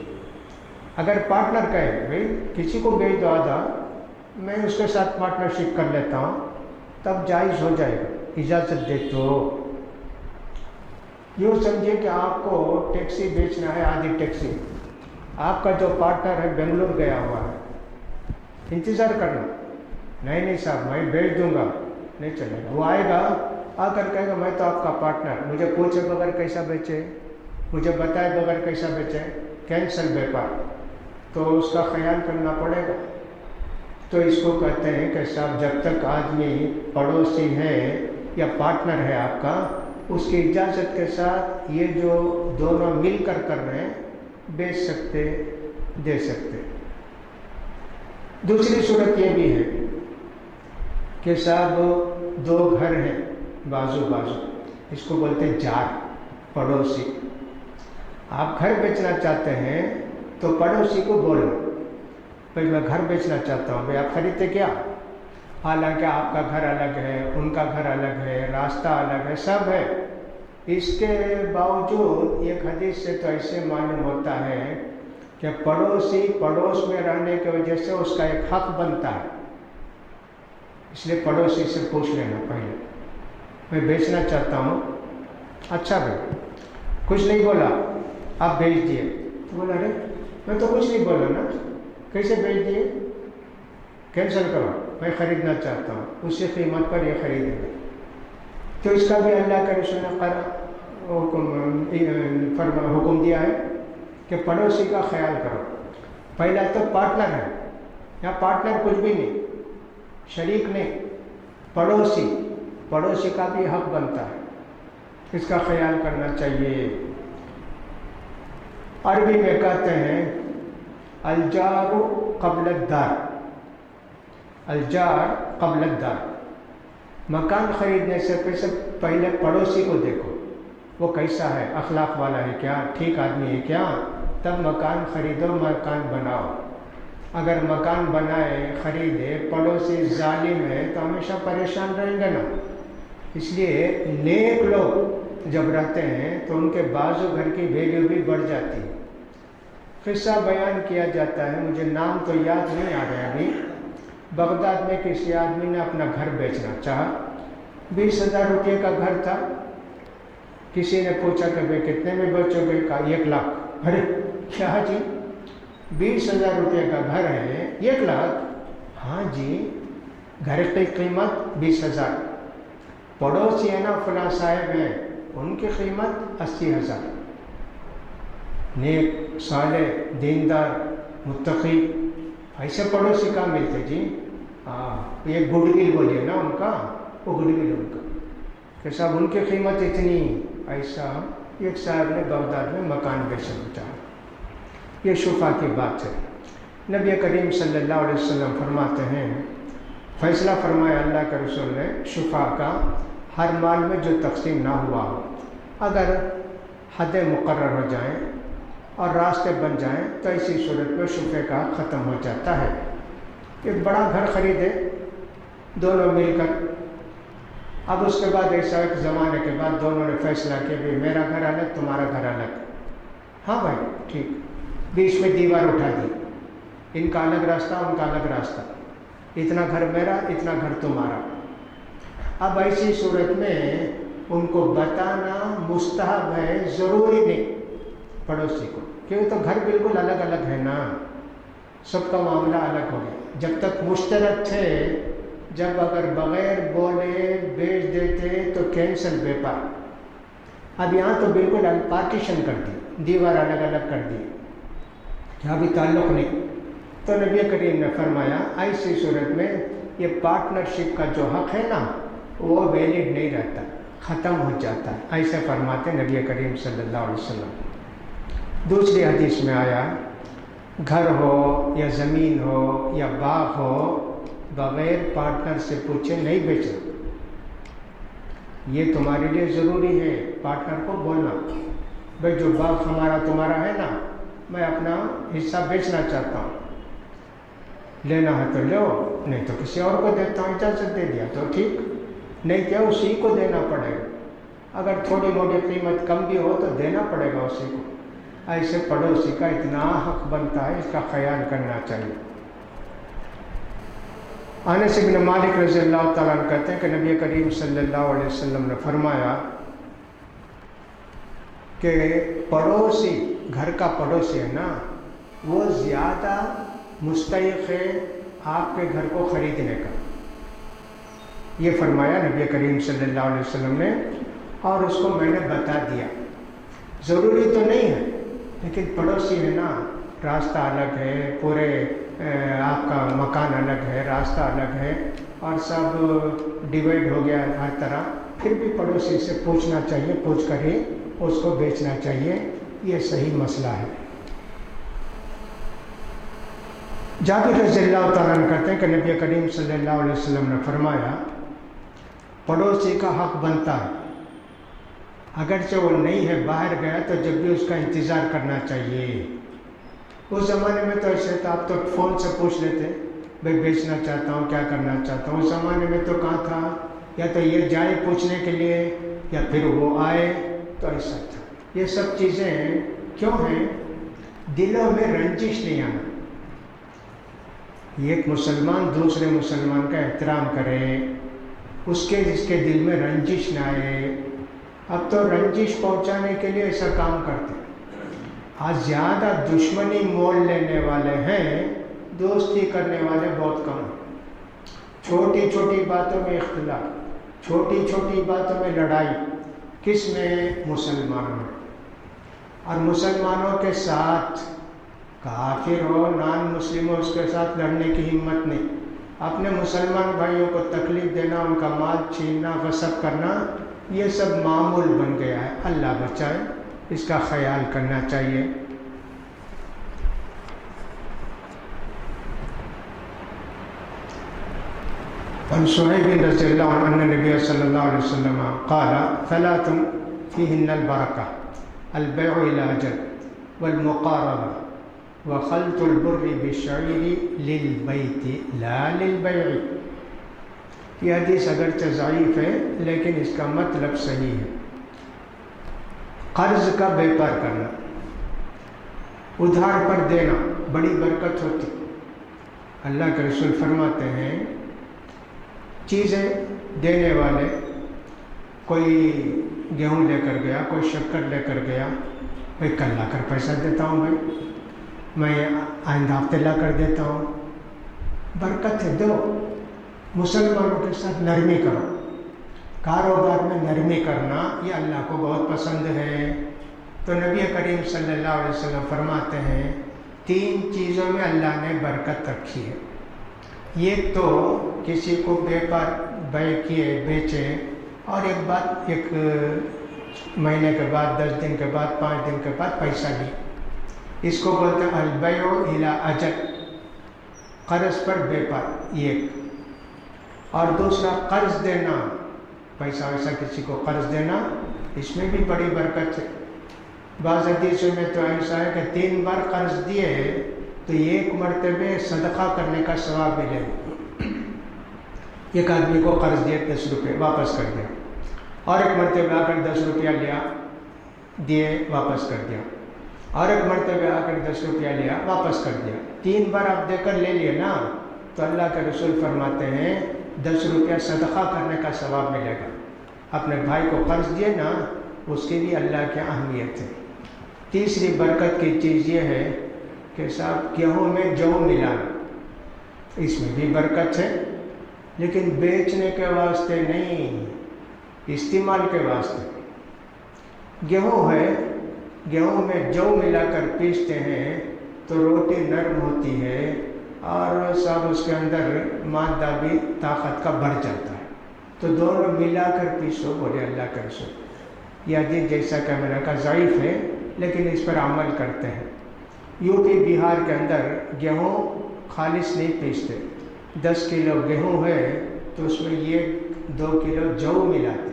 اگر پارٹنر کہے بھائی کسی کو بیچ دو آدھا، میں اس کے ساتھ پارٹنرشپ کر لیتا ہوں، تب جائز ہو جائے گا، اجازت دے تو۔ یوں سمجھے کہ آپ کو ٹیکسی بیچنا ہے، آدھی ٹیکسی، آپ کا جو پارٹنر ہے بنگلور گیا ہوا ہے، انتظار کرنا، نہیں صاحب میں بیچ دوں گا، نہیں چلے گا۔ وہ آئے گا، آ کر کہے گا میں تو آپ کا پارٹنر، مجھے پوچھے بغیر کیسا بیچے، مجھے بتائے بغیر کیسا بیچے، کینسل بیپار، تو اس کا خیال کرنا پڑے گا۔ تو اس کو کہتے ہیں کہ صاحب جب تک آدمی پڑوسی ہے یا پارٹنر ہے آپ کا، اس کی اجازت کے ساتھ یہ جو دونوں مل کر رہے ہیں بیچ سکتے، دے سکتے۔ دوسری صورت یہ بھی ہے کہ صاحب 2 گھر ہیں بازو بازو، اس کو بولتے ہیں جار، پڑوسی۔ آپ گھر بیچنا چاہتے ہیں تو پڑوسی کو بولو بھائی میں گھر بیچنا چاہتا ہوں، بھائی آپ خریدتے کیا؟ حالانکہ آپ کا گھر الگ ہے، ان کا گھر الگ ہے، راستہ الگ ہے، سب ہے، اس کے باوجود ایک حدیث سے تو ایسے معلوم ہوتا ہے کہ پڑوسی پڑوس میں رہنے کی وجہ سے اس کا ایک حق بنتا ہے، اس لیے پڑوسی سے پوچھ لینا پہلے، میں بیچنا چاہتا ہوں، اچھا بھائی کچھ نہیں بولا، آپ بیچ دیے، تو بولا ارے میں تو کچھ نہیں بولا نا، کیسے بیچ دیے؟ کینسل کرو، میں خریدنا چاہتا ہوں، اسی قیمت پر یہ خریدیں گے۔ تو اس کا بھی اللہ کے رسول نے حکم دیا ہے کہ پڑوسی کا خیال کرو۔ پہلا تو پارٹنر ہے، یا پارٹنر کچھ بھی نہیں، شریک نہیں، پڑوسی کا بھی حق بنتا ہے، اس کا خیال کرنا چاہیے۔ عربی میں کہتے ہیں الجار قبل الدار، الجار قبل الدار، مکان خریدنے سے پہلے پڑوسی کو دیکھو وہ کیسا ہے، اخلاق والا ہے کیا، ٹھیک آدمی ہے کیا، تب مکان خریدو، مکان بناؤ۔ اگر مکان بنائے خریدے پڑوسی ظالم ہے تو ہمیشہ پریشان رہیں گے نا۔ اس لیے نیک لوگ جب رہتے ہیں تو ان کے بعض گھر کی ویلیو بھی بڑھ جاتی ہے۔ قصہ بیان کیا جاتا ہے، مجھے نام تو یاد نہیں آ رہا ابھی، بغداد میں کسی آدمی نے اپنا گھر بیچنا چاہا، 20,000 روپے کا گھر تھا، کسی نے پوچھا کہ بھائی کتنے میں بیچو گے؟ کہا 1 لاکھ۔ ارے کیا جی 20,000 روپے کا گھر ہے 1 لاکھ؟ ہاں جی، گھر کی قیمت 20,000، پڑوسی ہے نا فلاں صاحب ہیں ان کی قیمت 80,000، نیک صالح دیندار متقی، ایسے پڑوسی کا ملتے جی؟ ہاں، یہ گڈ ول بولیے نا ان کا، وہ گڈ ول ان کا کہ صاحب ان کی قیمت اتنی، ایسا ایک صاحب نے بغداد میں مکان بیچنا چاہا۔ یہ شفا کی بات ہے۔ نبی کریم صلی اللہ علیہ وسلم فرماتے ہیں، فیصلہ فرمایا اللہ کے رسول نے شفا کا، ہر مال میں جو تقسیم نہ ہوا ہو، اگر حدیں مقرر ہو جائیں اور راستے بن جائیں تو ایسی صورت میں شفے کا ختم ہو جاتا ہے۔ ایک بڑا گھر خریدے دونوں مل کر، اب اس کے بعد ایسا ایک زمانے کے بعد دونوں نے فیصلہ کیا کہ میرا گھر الگ تمہارا گھر الگ، ہاں بھائی ٹھیک، بیچ میں دیوار اٹھا دی، ان کا الگ راستہ ان کا الگ راستہ، اتنا گھر میرا اتنا گھر تمہارا۔ اب ایسی صورت میں ان کو بتانا مستحب ہے، ضروری نہیں پڑوسی کو، کیوں تو گھر بالکل الگ الگ ہے نا، سب کا معاملہ الگ ہو گیا۔ جب تک مشترک تھے، جب اگر بغیر بولے بیچ دیتے تو کینسل بیپار، اب یہاں تو بالکل پارٹیشن کر دی، دیوار الگ الگ کر دی، یہاں بھی تعلق نہیں۔ تو نبی کریم نے فرمایا ایسی صورت میں یہ پارٹنرشپ کا جو حق ہے نا وہ ویلڈ نہیں رہتا، ختم ہو جاتا ہے، ایسے فرماتے نبی کریم صلی اللہ علیہ وسلم۔ دوسری حدیث میں آیا گھر ہو یا زمین ہو یا باغ ہو، بغیر پارٹنر سے پوچھے نہیں بیچنا، یہ تمہارے لیے ضروری ہے پارٹنر کو بولنا، بھائی جو باغ ہمارا تمہارا ہے نا، میں اپنا حصہ بیچنا چاہتا ہوں، لینا ہے تو لو، نہیں تو کسی اور کو دیتا ہوں، اجازت دے دیا تو ٹھیک، نہیں کیا اسی کو دینا پڑے گا، اگر تھوڑی موٹی قیمت کم بھی ہو تو دینا پڑے گا اسی کو۔ ایسے پڑوسی کا اتنا حق بنتا ہے، اس کا خیال کرنا چاہیے۔ انس بن مالک رضی اللہ تعالیٰ عنہ کہتے ہیں کہ نبی کریم صلی اللہ علیہ وسلم نے فرمایا کہ پڑوسی، گھر کا پڑوسی ہے نا، وہ زیادہ مستحق ہے آپ کے گھر کو خریدنے کا، یہ فرمایا نبی کریم صلی اللہ علیہ وسلم نے، اور اس کو میں نے بتا دیا۔ ضروری تو نہیں ہے، لیکن پڑوسی ہے نا، راستہ الگ ہے، پورے آپ کا مکان الگ ہے، راستہ الگ ہے، اور سب ڈیوائڈ ہو گیا ہر طرح، پھر بھی پڑوسی سے پوچھنا چاہیے، پوچھ کر ہی اس کو بیچنا چاہیے، یہ صحیح مسئلہ ہے۔ جابر رضی اللہ تعالیٰ عنہ کہتے ہیں کہ نبی کریم صلی اللہ علیہ وسلم نے فرمایا پڑوسی کا حق بنتا ہے، اگرچہ وہ نہیں ہے، باہر گیا تو جب بھی اس کا انتظار کرنا چاہیے۔ اس زمانے میں تو ایسے تھا، آپ تو فون سے پوچھ لیتے بھائی بیچنا چاہتا ہوں، کیا کرنا چاہتا ہوں۔ اس زمانے میں تو کہاں تھا، یا تو یہ جائے پوچھنے کے لیے یا پھر وہ آئے، تو ایسا تھا۔ یہ سب چیزیں کیوں ہیں؟ دلوں میں رنجش نہیں آنا، ایک مسلمان دوسرے مسلمان کا احترام کرے، اس کے جس کے دل میں رنجش نہ آئے۔ اب تو رنجش پہنچانے کے لیے ایسا کام کرتے ہیں، آج زیادہ دشمنی مول لینے والے ہیں، دوستی کرنے والے بہت کم ہیں۔ چھوٹی چھوٹی باتوں میں اختلاف، چھوٹی چھوٹی باتوں میں لڑائی، کس میں؟ مسلمانوں میں۔ اور مسلمانوں کے ساتھ کافر ہو، نان مسلم ہو، اس کے ساتھ لڑنے کی ہمت نہیں۔ اپنے مسلمان بھائیوں کو تکلیف دینا، ان کا مال چھیننا، غصب کرنا، یہ سب معمول بن گیا ہے۔ اللہ بچائے، اس کا خیال کرنا چاہیے۔ عن صہیب رضی اللہ عنہ ان نبی صلی اللہ علیہ وسلم قال ثلاث فیہن البرکہ البیع الاجل والمقاربہ وخلط البر بالشعیر للبیت لا للبیع۔ یہ حدیث اگرچہ ضعیف ہے لیکن اس کا مطلب صحیح ہے۔ قرض کا بیپار کرنا، ادھار پر دینا بڑی برکت ہوتی۔ اللہ کے رسول فرماتے ہیں چیزیں دینے والے، کوئی گیہوں لے کر گیا، کوئی شکر لے کر گیا، بھائی کل لا کر پیسہ دیتا ہوں، بھائی میں آئندہ ہفتے لا کر دیتا ہوں، برکت ہے، دو۔ مسلمانوں کے ساتھ نرمی کرو، کاروبار میں نرمی کرنا یہ اللہ کو بہت پسند ہے۔ تو نبی کریم صلی اللہ علیہ وسلم فرماتے ہیں تین چیزوں میں اللہ نے برکت رکھی ہے۔ ایک تو کسی کو بیع کیے، بیچے، اور ایک مہینے کے بعد، 10 دن کے بعد، 5 دن کے بعد پیسہ لی، اس کو بولتے ہیں البیع الی اجل، قرض پر بیپار ایک۔ اور دوسرا قرض دینا، پیسہ ویسا کسی کو قرض دینا، اس میں بھی بڑی برکت ہے۔ بعض حدیثوں میں تو ایسا ہے کہ 3 بار قرض دیے تو 1 مرتبہ صدقہ کرنے کا ثواب ملے۔ ایک آدمی کو قرض دیے 10 روپے، واپس کر دیا، اور ایک مرتبہ آ کر 10 روپیہ لیا، دیے، واپس کر دیا، اور ایک مرتبہ آ کر 10 روپیہ لیا، واپس کر دیا۔ 3 بار آپ دے کر لے لیے نا، تو اللہ کے رسول فرماتے ہیں 10 روپیہ صدقہ کرنے کا ثواب ملے گا۔ اپنے بھائی کو قرض دیے نا، اس کی بھی اللہ کی اہمیت ہے۔ تیسری برکت کی چیز یہ ہے کہ صاحب گیہوں میں جو ملانا، اس میں بھی برکت ہے، لیکن بیچنے کے واسطے نہیں، استعمال کے واسطے۔ گیہوں ہے، گیہوں میں جو ملا کر پیستے ہیں تو روٹی نرم ہوتی ہے، اور سب اس کے اندر مادہ بھی طاقت کا بڑھ جاتا ہے۔ تو دونوں ملا کر پیسو، بولے اللہ کے رسول۔ یہ حدیث جیسا کہ میں نے کہا ضعیف ہے، لیکن اس پر عمل کرتے ہیں۔ یو پی بہار کے اندر گیہوں خالص نہیں پیستے، 10 کلو گیہوں ہے تو اس میں 1-2 کلو جو ملاتے،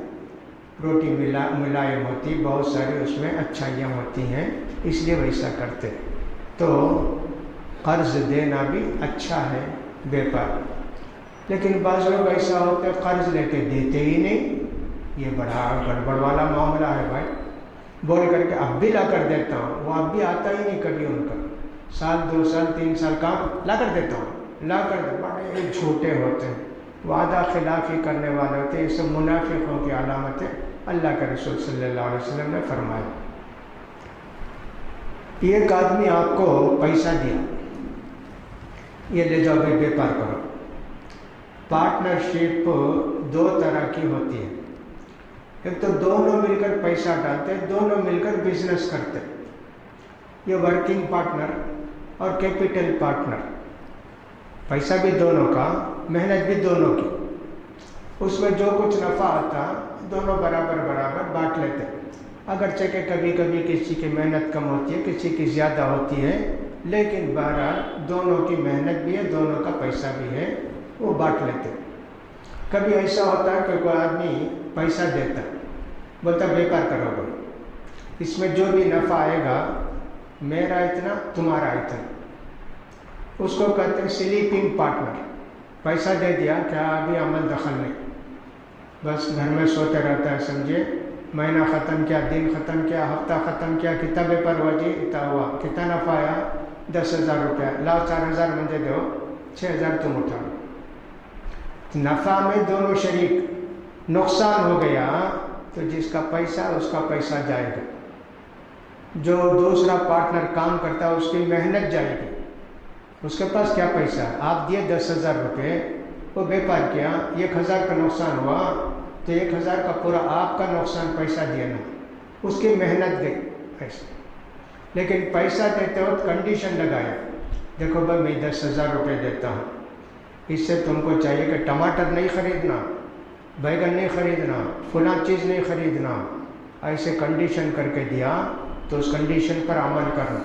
روٹی ملائم ہوتی، بہت ساری اس میں اچھائیاں ہوتی ہیں، اس لیے ویسا کرتے۔ تو قرض دینا بھی اچھا ہے بیپار. لیکن بعض لوگ ایسا ہوتا ہے قرض لے کے دیتے ہی نہیں. یہ بڑا گڑبڑ والا معاملہ ہے بھائی. بول کر کے اب بھی لا کر دیتا ہوں، وہ اب بھی آتا ہی نہیں کبھی ان کا. سال 2 سال 3 سال کام لا کر دیتا ہوں، لا کر دے. بڑے جھوٹے ہوتے ہیں، وعدہ خلافی کرنے والے ہوتے ہیں. یہ سب منافقوں کی علامت ہے. اللہ کے رسول صلی اللہ علیہ وسلم نے فرمایا. ایک آدمی آپ کو پیسہ دیا، یہ لے جاؤ بھائی بیپار کرو. پارٹنرشپ 2 طرح کی ہوتی ہے. ایک تو دونوں مل کر پیسہ ڈالتے، دونوں مل کر بزنس کرتے. یہ ورکنگ پارٹنر اور کیپٹل پارٹنر. پیسہ بھی دونوں کا، محنت بھی دونوں کی. اس میں جو کچھ نفع آتا دونوں برابر برابر بانٹ لیتے. اگرچہ کہ کبھی کبھی کسی کی محنت کم ہوتی ہے، کسی کی زیادہ ہوتی ہے، لیکن بہرحال دونوں کی محنت بھی ہے، دونوں کا پیسہ بھی ہے، وہ بانٹ لیتے. کبھی ایسا ہوتا ہے کہ کوئی آدمی پیسہ دیتا، بولتا بیکار کرو گے، اس میں جو بھی نفع آئے گا میرا اتنا تمہارا اتنا. اس کو کہتے ہیں سلیپنگ پارٹنر. پیسہ دے دیا، کیا ابھی عمل دخل نہیں، بس گھر میں سوتے رہتا ہے. سمجھے مہینہ ختم کیا، دن ختم کیا، ہفتہ ختم کیا، کتنا بیپار ہوا جی، اتنا ہوا، کتنا نفع آیا 10,000 روپیہ، لاؤ 4,000 مجھے دو، 6,000 تم اٹھاؤ. نفع میں دونوں شریک. نقصان ہو گیا تو جس کا پیسہ اس کا پیسہ جائے گا. جو دوسرا پارٹنر کام کرتا ہے اس کی محنت جائے گی. اس کے پاس کیا پیسہ، آپ دیے 10,000 روپے، وہ بیپار کیا، 1,000 کا نقصان ہوا تو 1,000 کا پورا آپ کا نقصان پیسہ دیا نا، اس کی محنت گئی ایسے. لیکن پیسہ دیتے وقت کنڈیشن لگایا، دیکھو بھائی میں 10,000 روپے دیتا ہوں، اس سے تم کو چاہیے کہ ٹماٹر نہیں خریدنا، بیگن نہیں خریدنا، فلاں چیز نہیں خریدنا. ایسے کنڈیشن کر کے دیا تو اس کنڈیشن پر عمل کرنا.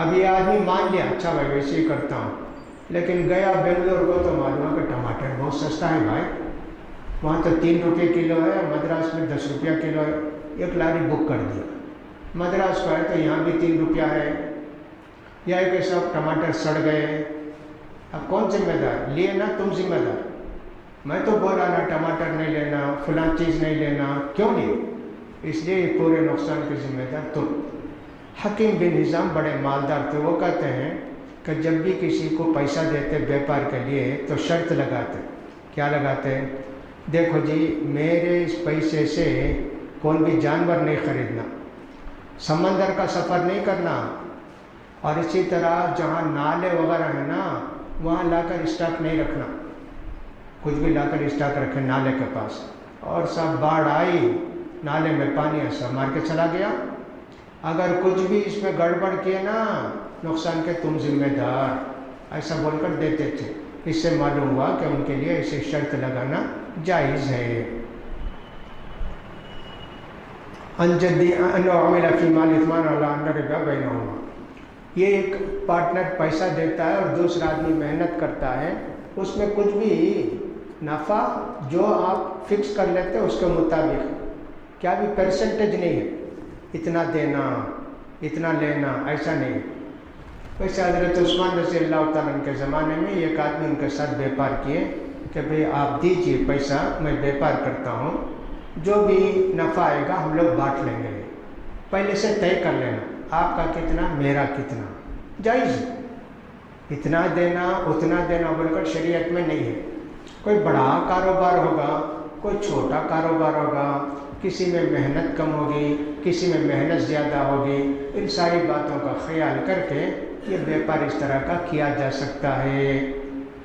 اب یہ آدمی مان لیا، اچھا بھائی ویسے ہی کرتا ہوں. لیکن گیا بنگلور کو تو معلوم ہے کہ ٹماٹر بہت سستا ہے بھائی، وہاں تو 3 روپے کلو ہے، مدراس میں 10 روپیہ کلو ہے. ایک لاری بک کر دیا. مدراس کو ہے تو یہاں بھی 3 روپیہ ہے. یا کہ سب ٹماٹر سڑ گئے. اب کون ذمہ دار؟ لیے نا تم ذمہ دار. میں تو بولا نا ٹماٹر نہیں لینا، فلاں چیز نہیں لینا، کیوں نہیں؟ اس لیے پورے نقصان کے ذمہ دار تم. حکیم بن ہزام بڑے مالدار تھے. وہ کہتے ہیں کہ جب بھی کسی کو پیسہ دیتے بیپار کے لیے تو شرط لگاتے. کیا لگاتے؟ دیکھو جی میرے اس پیسے سے کوئی بھی جانور نہیں خریدنا، سمندر کا سفر نہیں کرنا، اور اسی طرح جہاں نالے وغیرہ ہیں نا وہاں لا کر اسٹاک نہیں رکھنا. کچھ بھی لا کر اسٹاک رکھے نالے کے پاس، اور سب باڑھ آئی، نالے میں پانی ایسا مار کے چلا گیا. اگر کچھ بھی اس میں گڑبڑ کیے نا نقصان کے تم ذمہ دار، ایسا بول کر دیتے تھے. اس سے معلوم ہوا کہ ان کے لیے اسے شرط لگانا جائز ہے. انجدی ان عمل فی مال اثمان علی ان ربا بینہما. یہ ایک پارٹنر پیسہ دیتا ہے اور دوسرا آدمی محنت کرتا ہے، اس میں کچھ بھی نفع جو آپ فکس کر لیتے ہیں اس کے مطابق، کیا بھی پرسنٹیج نہیں ہے، اتنا دینا اتنا لینا، ایسا نہیں. ویسے حضرت عثمان رضی اللہ تعالیٰ عنہ کے زمانے میں ایک آدمی ان کے ساتھ بیپار کیے کہ بھئی آپ دیجئے پیسہ، میں بیپار کرتا ہوں، جو بھی نفع آئے گا ہم لوگ بانٹ لیں گے، پہلے سے طے کر لینا، آپ کا کتنا میرا کتنا. جائز اتنا دینا اتنا دینا بول کر شریعت میں نہیں ہے. کوئی بڑا کاروبار ہوگا، کوئی چھوٹا کاروبار ہوگا، کسی میں محنت کم ہوگی، کسی میں محنت زیادہ ہوگی، ان ساری باتوں کا خیال کر کے یہ بیپار اس طرح کا کیا جا سکتا ہے.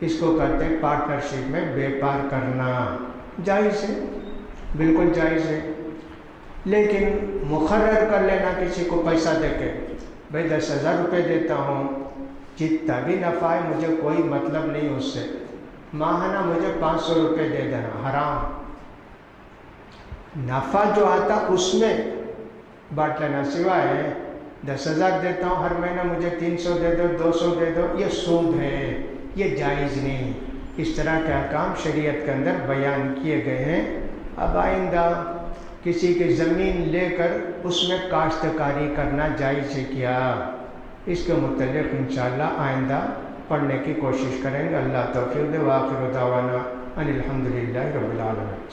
اس کو کہتے ہیں پارٹنرشپ میں بیپار کرنا. جائز ہے، بالکل جائز ہے. لیکن مقرر کر لینا کسی کو پیسہ دے کے، بھائی 10,000 روپے دیتا ہوں، جتنا بھی نفع ہے مجھے کوئی مطلب نہیں اس سے، ماہانہ مجھے 500 روپے دے دینا، حرام. نفع جو آتا اس میں بانٹ لینا، سوائے 10,000 دیتا ہوں ہر مہینہ مجھے 300 دے دو، 200 دے دو، یہ سود ہے، یہ جائز نہیں. اس طرح کے احکام شریعت کے اندر بیان کیے گئے ہیں. اب آئندہ کسی کی زمین لے کر اس میں کاشتکاری کرنا جائز ہے کیا؟ اس کے متعلق انشاءاللہ آئندہ پڑھنے کی کوشش کریں گے. اللہ توفیق دے. وآخر دعوانا ان الحمدللہ رب العالمین.